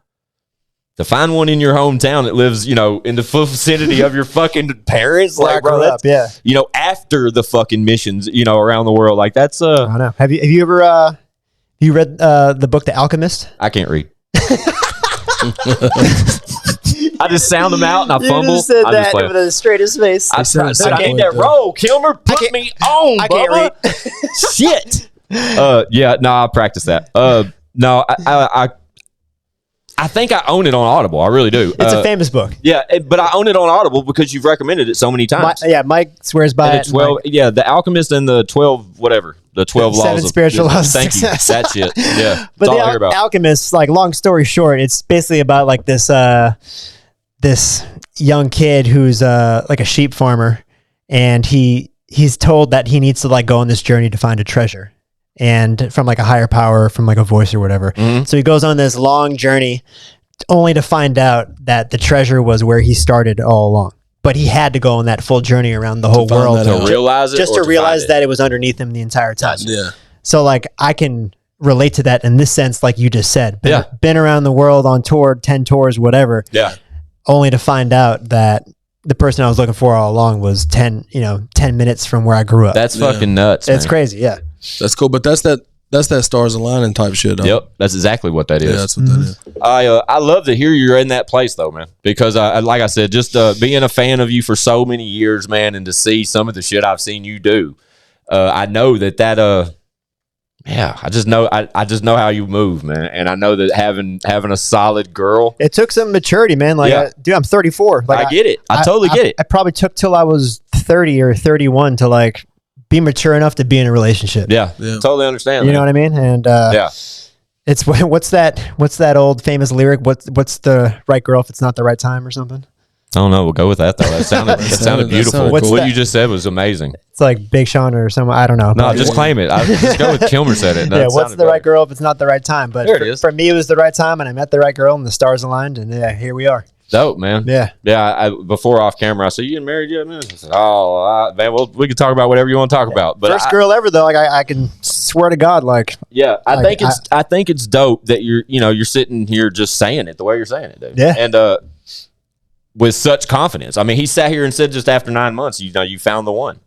Speaker 2: to find one in your hometown that lives, you know, in the full vicinity of your fucking parents, like, bro, that's, you know, after the fucking missions, you know, around the world, like that's
Speaker 5: I don't know. Have you ever you read the book The Alchemist?
Speaker 2: I can't read. I just sound them out and I fumble.
Speaker 5: You just said that with the straightest face.
Speaker 2: I need that role. Kilmer, put me on,
Speaker 5: I can't read.
Speaker 2: Shit. Yeah, no, I practice that. No, I think I own it on Audible. I really do.
Speaker 5: It's a famous book.
Speaker 2: Yeah, but I own it on Audible because you've recommended it so many times.
Speaker 5: Mike swears by it.
Speaker 2: 12, yeah, The Alchemist and the 12, whatever. The 12 laws
Speaker 5: 7 spiritual laws.
Speaker 2: Thank you. That shit. Yeah.
Speaker 5: But
Speaker 2: all
Speaker 5: the
Speaker 2: I hear about.
Speaker 5: Alchemist, like, long story short, it's basically about like this this young kid who's like a sheep farmer, and he's told that he needs to like go on this journey to find a treasure, and from like a higher power, from like a voice or whatever. So he goes on this long journey only to find out that the treasure was where he started all along. But he had to go on that full journey around the whole world
Speaker 2: To realize it,
Speaker 5: just
Speaker 2: or
Speaker 5: to realize
Speaker 2: find
Speaker 5: that it was underneath him the entire time.
Speaker 1: Yeah.
Speaker 5: So like I can relate to that in this sense, like you just said.
Speaker 2: Yeah.
Speaker 5: Been around the world on tour, 10 tours, whatever.
Speaker 2: Yeah.
Speaker 5: Only to find out that the person I was looking for all along was 10 minutes from where I grew up.
Speaker 2: That's fucking nuts.
Speaker 5: It's
Speaker 2: man.
Speaker 5: crazy, yeah.
Speaker 1: That's cool. But that's that stars aligning type shit. Though.
Speaker 2: Yep, that's exactly what that is.
Speaker 1: Yeah, that's what that is.
Speaker 2: I love to hear you're in that place though, man. Because like I said, just being a fan of you for so many years, man, and to see some of the shit I've seen you do, I know that yeah, I just know how you move, man, and I know that having a solid girl.
Speaker 5: It took some maturity, man. Like,
Speaker 2: Yeah.
Speaker 5: dude, I'm 34. Like,
Speaker 2: I get it. I totally get it.
Speaker 5: I probably took till I was 30 or 31 to like be mature enough to be in a relationship.
Speaker 2: Yeah,
Speaker 1: Yeah.
Speaker 2: totally understand.
Speaker 5: You
Speaker 2: man.
Speaker 5: know what I mean? And
Speaker 2: Yeah.
Speaker 5: it's what's that old famous lyric? What's the right girl if it's not the right time or something?
Speaker 2: I don't know. We'll go with that though. That sounded beautiful.
Speaker 1: sounded
Speaker 5: cool.
Speaker 2: What you just said was amazing.
Speaker 5: It's like Big Sean or someone. I don't know.
Speaker 2: No,
Speaker 5: But-
Speaker 2: just claim it. Just go with Kilmer said it.
Speaker 5: yeah, what's the right girl if it's not the right time? But
Speaker 2: There it is.
Speaker 5: for me, it was the right time, and I met the right girl, and the stars aligned, and yeah, here we are.
Speaker 2: Dope, man.
Speaker 5: Yeah.
Speaker 2: Yeah. Before off camera, I said, "You getting married yet, man?" I said, man. Well, we can talk about whatever you want to talk about. But
Speaker 5: First girl ever though. Like I can swear to God, like
Speaker 2: yeah, I
Speaker 5: Like,
Speaker 2: think it's dope that you're sitting here just saying it the way you're saying it, dude.
Speaker 5: Yeah.
Speaker 2: And with such confidence. I mean, he sat here and said just after 9 months, you found the one.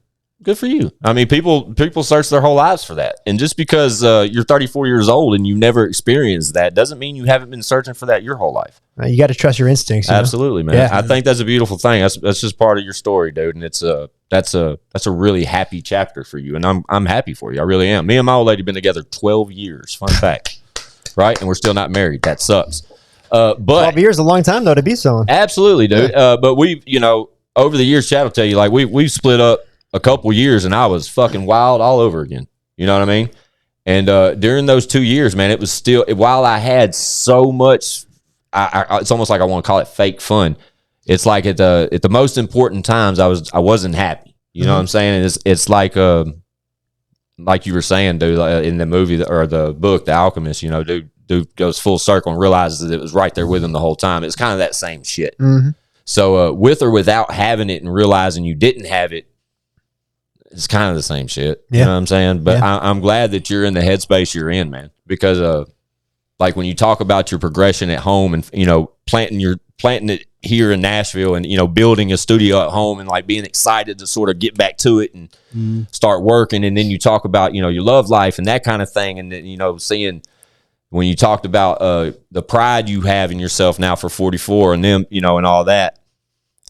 Speaker 2: Good for you. I mean, people search their whole lives for that. And just because you're 34 years old and you've never experienced that doesn't mean you haven't been searching for that your whole life.
Speaker 5: you got to trust your instincts. You know?
Speaker 2: Absolutely, man.
Speaker 5: Yeah.
Speaker 2: I think that's a beautiful thing. That's just part of your story, dude. And that's a really happy chapter for you. And I'm happy for you. I really am. Me and my old lady been together 12 years. Fun fact. Right? And we're still not married. That sucks. But
Speaker 5: 12 years is a long time though to be someone.
Speaker 2: absolutely, dude. But we've, over the years, Chad will tell you, like we've split up a couple years and I was fucking wild all over again. You know what I mean? And during those 2 years, man, it was still, while I had so much, it's almost like I want to call it fake fun. It's like at the most important times I wasn't happy. You know what I'm saying? And it's like you were saying, dude, in the movie or the book, The Alchemist, dude goes full circle and realizes that it was right there with him the whole time. It's kind of that same shit.
Speaker 5: Mm-hmm.
Speaker 2: So with or without having it and realizing you didn't have it, it's kind of the same shit.
Speaker 5: Yeah.
Speaker 2: You know what I'm saying? But
Speaker 5: Yeah.
Speaker 2: I'm glad that you're in the headspace you're in, man, because like when you talk about your progression at home and, planting it here in Nashville and, building a studio at home and like being excited to sort of get back to it and start working. And then you talk about, your love life and that kind of thing. And then, seeing when you talked about the pride you have in yourself now for 44 and them, and all that.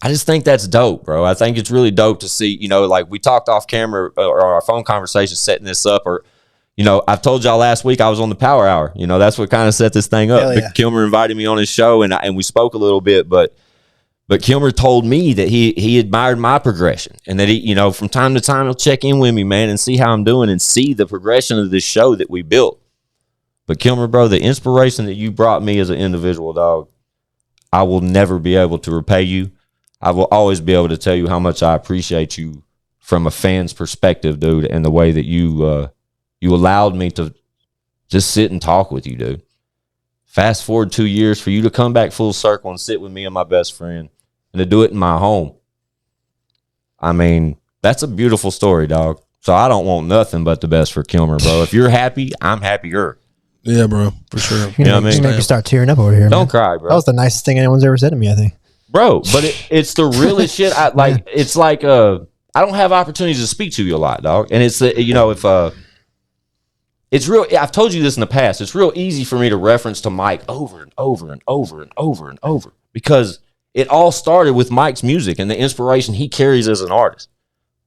Speaker 2: I just think that's dope, bro. I think it's really dope to see, like we talked off camera or our phone conversation setting this up, or, I've told y'all last week I was on the Power Hour. That's what kind of set this thing up.
Speaker 5: Hell yeah.
Speaker 2: Kilmer invited me on his show and we spoke a little bit, but Kilmer told me that he admired my progression and that he, from time to time he'll check in with me, man, and see how I'm doing and see the progression of this show that we built. But Kilmer, bro, the inspiration that you brought me as an individual, dog, I will never be able to repay you. I will always be able to tell you how much I appreciate you from a fan's perspective, dude, and the way that you allowed me to just sit and talk with you, dude. Fast forward 2 years for you to come back full circle and sit with me and my best friend and to do it in my home. I mean, that's a beautiful story, dog. So I don't want nothing but the best for Kilmer, bro. If you're happy, I'm happier.
Speaker 1: Yeah, bro, for sure.
Speaker 5: You
Speaker 2: know what I mean?
Speaker 5: You make me start tearing up over here.
Speaker 2: Don't
Speaker 5: man.
Speaker 2: cry, bro.
Speaker 5: That was the nicest thing anyone's ever said to me, I think.
Speaker 2: Bro, but it's the realest shit. It's like I don't have opportunities to speak to you a lot, dog. And it's if it's real. I've told you this in the past. It's real easy for me to reference to Mike over and over and over and over and over because it all started with Mike's music and the inspiration he carries as an artist.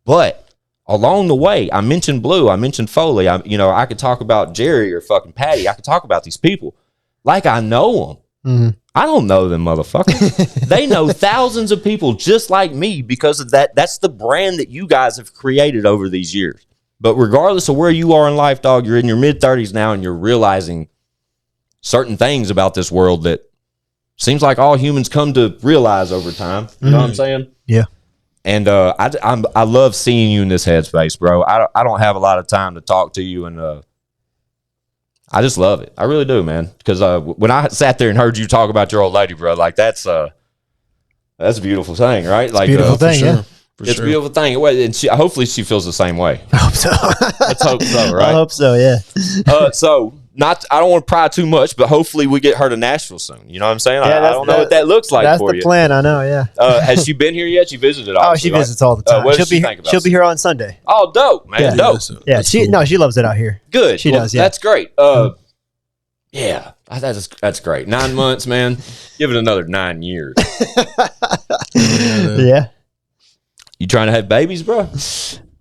Speaker 2: But along the way, I mentioned Blue, I mentioned Foley. I could talk about Jerry or fucking Patty. I could talk about these people like I know them. I don't know them motherfuckers. They know thousands of people just like me because of that. That's the brand that you guys have created over these years. But regardless of where you are in life, dog, you're in your mid-30s now and you're realizing certain things about this world that seems like all humans come to realize over time. You know what I'm saying?
Speaker 5: Yeah.
Speaker 2: And I love seeing you in this headspace, bro. I don't have a lot of time to talk to you, and I just love it. I really do, man. Because when I sat there and heard you talk about your old lady, bro, like that's a beautiful thing, right? Like
Speaker 5: beautiful thing,
Speaker 1: sure.
Speaker 5: yeah.
Speaker 2: It's a beautiful thing. And hopefully she feels the same way.
Speaker 5: I hope so.
Speaker 2: Let's hope so, right?
Speaker 5: I hope so, yeah.
Speaker 2: So I don't want to pry too much, but hopefully we get her to Nashville soon. You know what I'm saying? I don't know what that looks like
Speaker 5: that's
Speaker 2: for
Speaker 5: the
Speaker 2: you.
Speaker 5: plan, I know, yeah.
Speaker 2: Has she been here yet? She visited, obviously,
Speaker 5: she visits all the time.
Speaker 2: what does she think about
Speaker 5: She'll be here on Sunday.
Speaker 2: Oh, dope, man.
Speaker 5: Yeah.
Speaker 2: Dope.
Speaker 5: Yeah, she loves it out here.
Speaker 2: Good.
Speaker 5: She does, yeah.
Speaker 2: That's great. Yeah, that's great. 9 months, man. Give it another 9 years.
Speaker 5: Yeah.
Speaker 2: You trying to have babies, bro?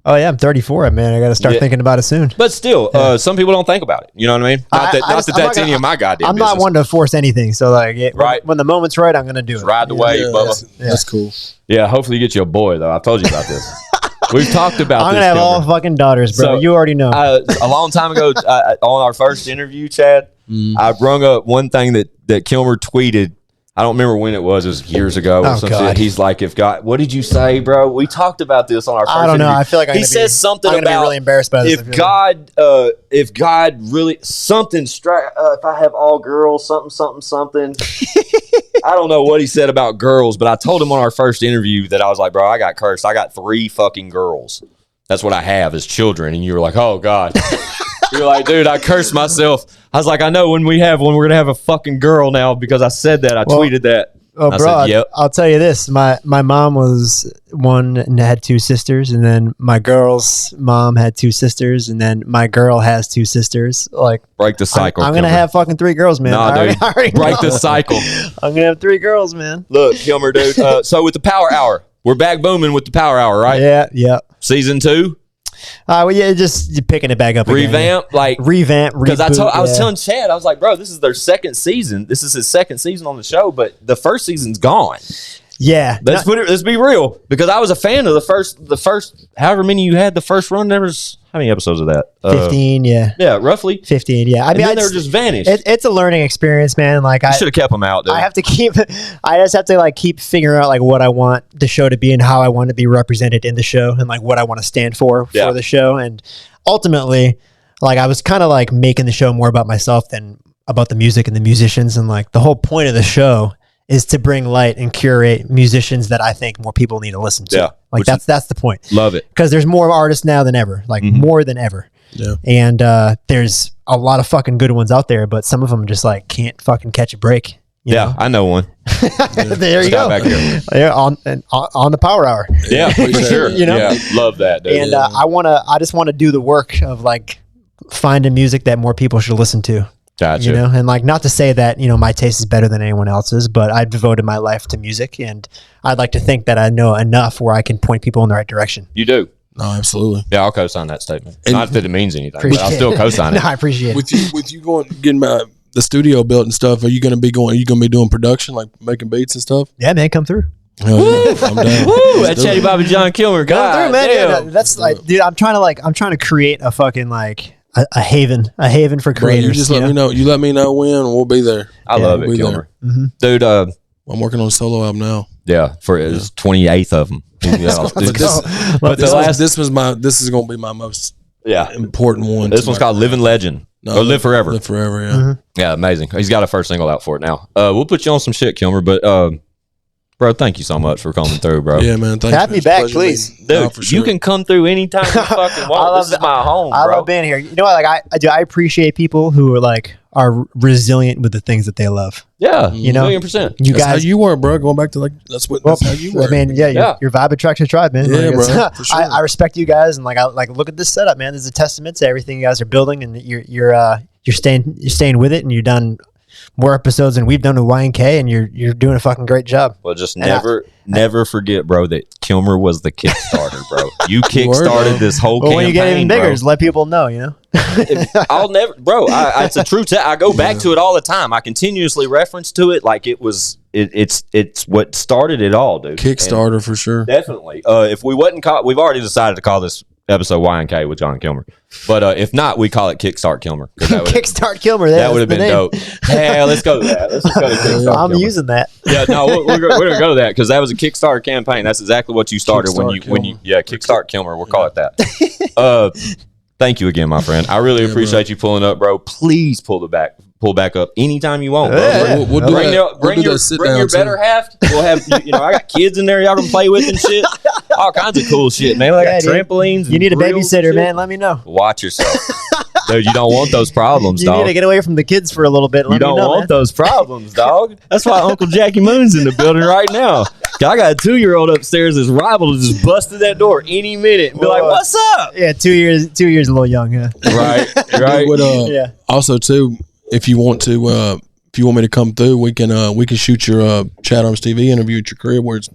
Speaker 5: Oh yeah, I'm 34, man. I got to start thinking about it soon.
Speaker 2: But still, some people don't think about it. You know what I mean? Not that that's any of my goddamn
Speaker 5: I'm
Speaker 2: business.
Speaker 5: not one to force anything. So like,
Speaker 2: right.
Speaker 5: when the moment's right, I'm gonna do it.
Speaker 2: Ride the wave, Bubba.
Speaker 1: That's cool.
Speaker 2: Yeah, hopefully you get you a boy though. I've told you about this. We've talked about this.
Speaker 5: I'm gonna have all fucking daughters, bro.
Speaker 2: So,
Speaker 5: you already know.
Speaker 2: A long time ago, on our first interview, Chad, I brung up one thing that Kilmer tweeted. I don't remember when it was. It was years ago or some shit. He's like, if God, what did you say, bro? We talked about this on our first
Speaker 5: I don't know.
Speaker 2: interview.
Speaker 5: I feel like
Speaker 2: he says something
Speaker 5: I'm gonna
Speaker 2: about
Speaker 5: be really embarrassed by this.
Speaker 2: if God really something if I have all girls, something. I don't know what he said about girls, but I told him on our first interview that I was like, bro, I got cursed. I got 3 fucking girls. That's what I have as children. And you were like, oh God. You're like, dude, I cursed myself. I was like, I know when we're going to have a fucking girl now because I said that. I tweeted that.
Speaker 5: Oh,
Speaker 2: I
Speaker 5: bro,
Speaker 2: said, yep.
Speaker 5: I'll tell you this. My mom was one and had 2 sisters, and then my girl's mom had 2 sisters, and then my girl has 2 sisters. Like,
Speaker 2: break the cycle.
Speaker 5: I'm going to have fucking 3 girls, man.
Speaker 2: Nah, dude. Break the cycle.
Speaker 5: I'm going to have 3 girls, man.
Speaker 2: Look, Kilmer, dude. So with the Power Hour, we're back booming with the Power Hour, right?
Speaker 5: Yeah.
Speaker 2: Season 2?
Speaker 5: Well, yeah, just you're picking it back up again. Revamp,
Speaker 2: because I was telling Chad, I was like, bro, this is their second season. This is his second season on the show, but the first season's gone.
Speaker 5: Yeah,
Speaker 2: let's be real, because I was a fan of the first however many you had the first run. There was how many episodes of that?
Speaker 5: 15, yeah,
Speaker 2: roughly
Speaker 5: 15. Yeah, I mean,
Speaker 2: they were just vanished.
Speaker 5: It's a learning experience, man. Like I
Speaker 2: should have kept them out. Dude.
Speaker 5: I just have to like keep figuring out like what I want the show to be and how I want to be represented in the show and like what I want to stand for the show. And ultimately, like I was kind of like making the show more about myself than about the music and the musicians. And like the whole point of the show is to bring light and curate musicians that I think more people need to listen to. Yeah, like that's the point.
Speaker 2: Love it.
Speaker 5: Because there's more artists now than ever, like more than ever.
Speaker 1: Yeah.
Speaker 5: And there's a lot of fucking good ones out there, but some of them just like can't fucking catch a break. You know?
Speaker 2: I know one.
Speaker 5: There you go.
Speaker 2: Back here.
Speaker 5: Yeah, on the Power Hour.
Speaker 2: Yeah, for sure.
Speaker 5: You know?
Speaker 2: Yeah, love that, dude.
Speaker 5: And I just want to do the work of like finding music that more people should listen to.
Speaker 2: Gotcha.
Speaker 5: You know, and like not to say that, you know, my taste is better than anyone else's, but I've devoted my life to music and I'd like to think that I know enough where I can point people in the right direction.
Speaker 2: You do.
Speaker 1: No, absolutely.
Speaker 2: Yeah, I'll co-sign that statement.
Speaker 1: And
Speaker 2: not that it means anything, but I'll still co-sign it.
Speaker 5: No, I appreciate it.
Speaker 1: With you getting the studio built and stuff, are you going to be doing production, like making beats and stuff?
Speaker 5: Yeah, man, come through.
Speaker 1: Hell yeah, I'm down.
Speaker 2: Woo! That Chatty Bobby John Kilmer.
Speaker 5: Come through, man.
Speaker 2: Damn.
Speaker 5: Yeah, that's like, dude, I'm trying to create a fucking like a haven for creators.
Speaker 1: Bro, you just let me know. You let me know when, and we'll be there.
Speaker 2: I love it, Kilmer.
Speaker 5: Mm-hmm.
Speaker 2: Dude,
Speaker 1: I'm working on a solo album now.
Speaker 2: Yeah, for his 28th of them.
Speaker 1: This is going to be my most important one.
Speaker 2: This one's called Living Legend. Or Live Forever.
Speaker 1: Live Forever, yeah.
Speaker 5: Mm-hmm.
Speaker 2: Yeah, amazing. He's got a first single out for it now. We'll put you on some shit, Kilmer, but bro, thank you so much for coming through, bro.
Speaker 1: Yeah, man. Thanks.
Speaker 5: Have me back, please.
Speaker 2: Dude, for sure. You can come through anytime you fucking want. This is my home, bro.
Speaker 5: I love being here. You know what? Like I appreciate people who are resilient with the things that they love.
Speaker 2: Yeah,
Speaker 5: you know,
Speaker 2: 1,000,000%.
Speaker 1: That's how you were, bro. Going back to that's how you were.
Speaker 5: I mean, your vibe attracts your tribe, man.
Speaker 1: Yeah,
Speaker 5: like,
Speaker 1: bro. For sure.
Speaker 5: I respect you guys, and I look at this setup, man. This is a testament to everything you guys are building, and you're staying with it, and you've done more episodes than we've done with Y&K, and you're doing a fucking great job.
Speaker 2: Well, just never forget, bro, that Kilmer was the Kickstarter, bro. You kickstarted this whole campaign,
Speaker 5: when you get even bigger,
Speaker 2: bro.
Speaker 5: just let people know, you know?
Speaker 2: I'll never, bro. It's a true. I go back to it all the time. I continuously reference to it like it was. It's what started it all, dude.
Speaker 1: Kickstarter for sure.
Speaker 2: Definitely. If we wasn't caught, we've already decided to call this episode Y&K with John Kilmer. But if not, we call it Kickstart Kilmer.
Speaker 5: Kickstart Kilmer.
Speaker 2: That would have been dope. Yeah, let's go to that. Let's just go to Kickstart.
Speaker 5: I'm
Speaker 2: Kilmer.
Speaker 5: using that.
Speaker 2: Yeah, no, we're gonna go to that because that was a Kickstarter campaign. That's exactly what you started when you Kickstart Kilmer. We'll call it that. Thank you again, my friend. I really appreciate you pulling up, bro. Please pull back up anytime you want, bro.
Speaker 5: Yeah.
Speaker 1: We'll
Speaker 2: Bring your better half. We'll have I got kids in there y'all can play with and shit. All kinds of cool shit, man. I got trampolines.
Speaker 5: You need a
Speaker 2: grills
Speaker 5: babysitter, man. Let me know.
Speaker 2: Watch yourself. Dude, you don't want those problems,
Speaker 5: You
Speaker 2: dog.
Speaker 5: need to get away from the kids for a little bit.
Speaker 2: You don't want those problems, dog. That's why Uncle Jackie Moon's in the building right now. I got a 2-year-old upstairs that's rival to just bust through that door any minute and be like, "What's up?"
Speaker 5: Yeah, 2 years. 2 years, a little young, huh?
Speaker 2: Right.
Speaker 5: Yeah.
Speaker 1: Also, too, if you want to, if you want me to come through, we can shoot your ChadArmesTV interview at your crib where it's.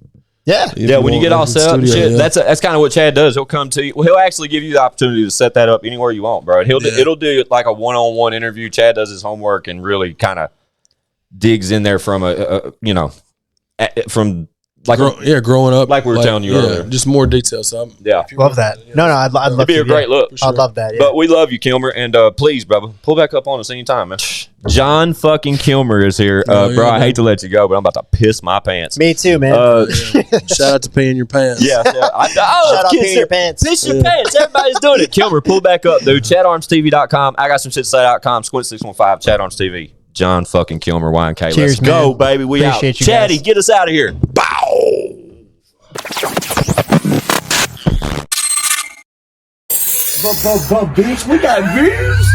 Speaker 5: Yeah.
Speaker 2: When you get all set up and shit, that's kind of what Chad does. He'll come to you. Well, he'll actually give you the opportunity to set that up anywhere you want, bro. It'll do like a one-on-one interview. Chad does his homework and really kind of digs in there from
Speaker 1: growing up,
Speaker 2: like we were telling you earlier.
Speaker 1: Just more details. So
Speaker 5: Love that. No, I'd love
Speaker 2: It'd be a great look.
Speaker 5: I'd love that. Yeah.
Speaker 2: But we love you, Kilmer, and please, brother, pull back up on us anytime, man. John fucking Kilmer is here, bro. I hate to let you go, but I'm about to piss my pants.
Speaker 5: Me too, man.
Speaker 1: Shout out to peeing your pants.
Speaker 2: Yeah.
Speaker 5: Shout out peeing your pants.
Speaker 2: Piss your pants. Everybody's doing it. Kilmer, pull back up, dude. ChadArmesTV.com. I got some shit to say.com. Squint615. ChadArmesTV. John fucking Kilmer, Y&K. Let's go, baby. We
Speaker 5: Appreciate
Speaker 2: out.
Speaker 5: you
Speaker 2: Chatty,
Speaker 5: guys.
Speaker 2: get us out of here. Bow.
Speaker 4: Bitch, we got views.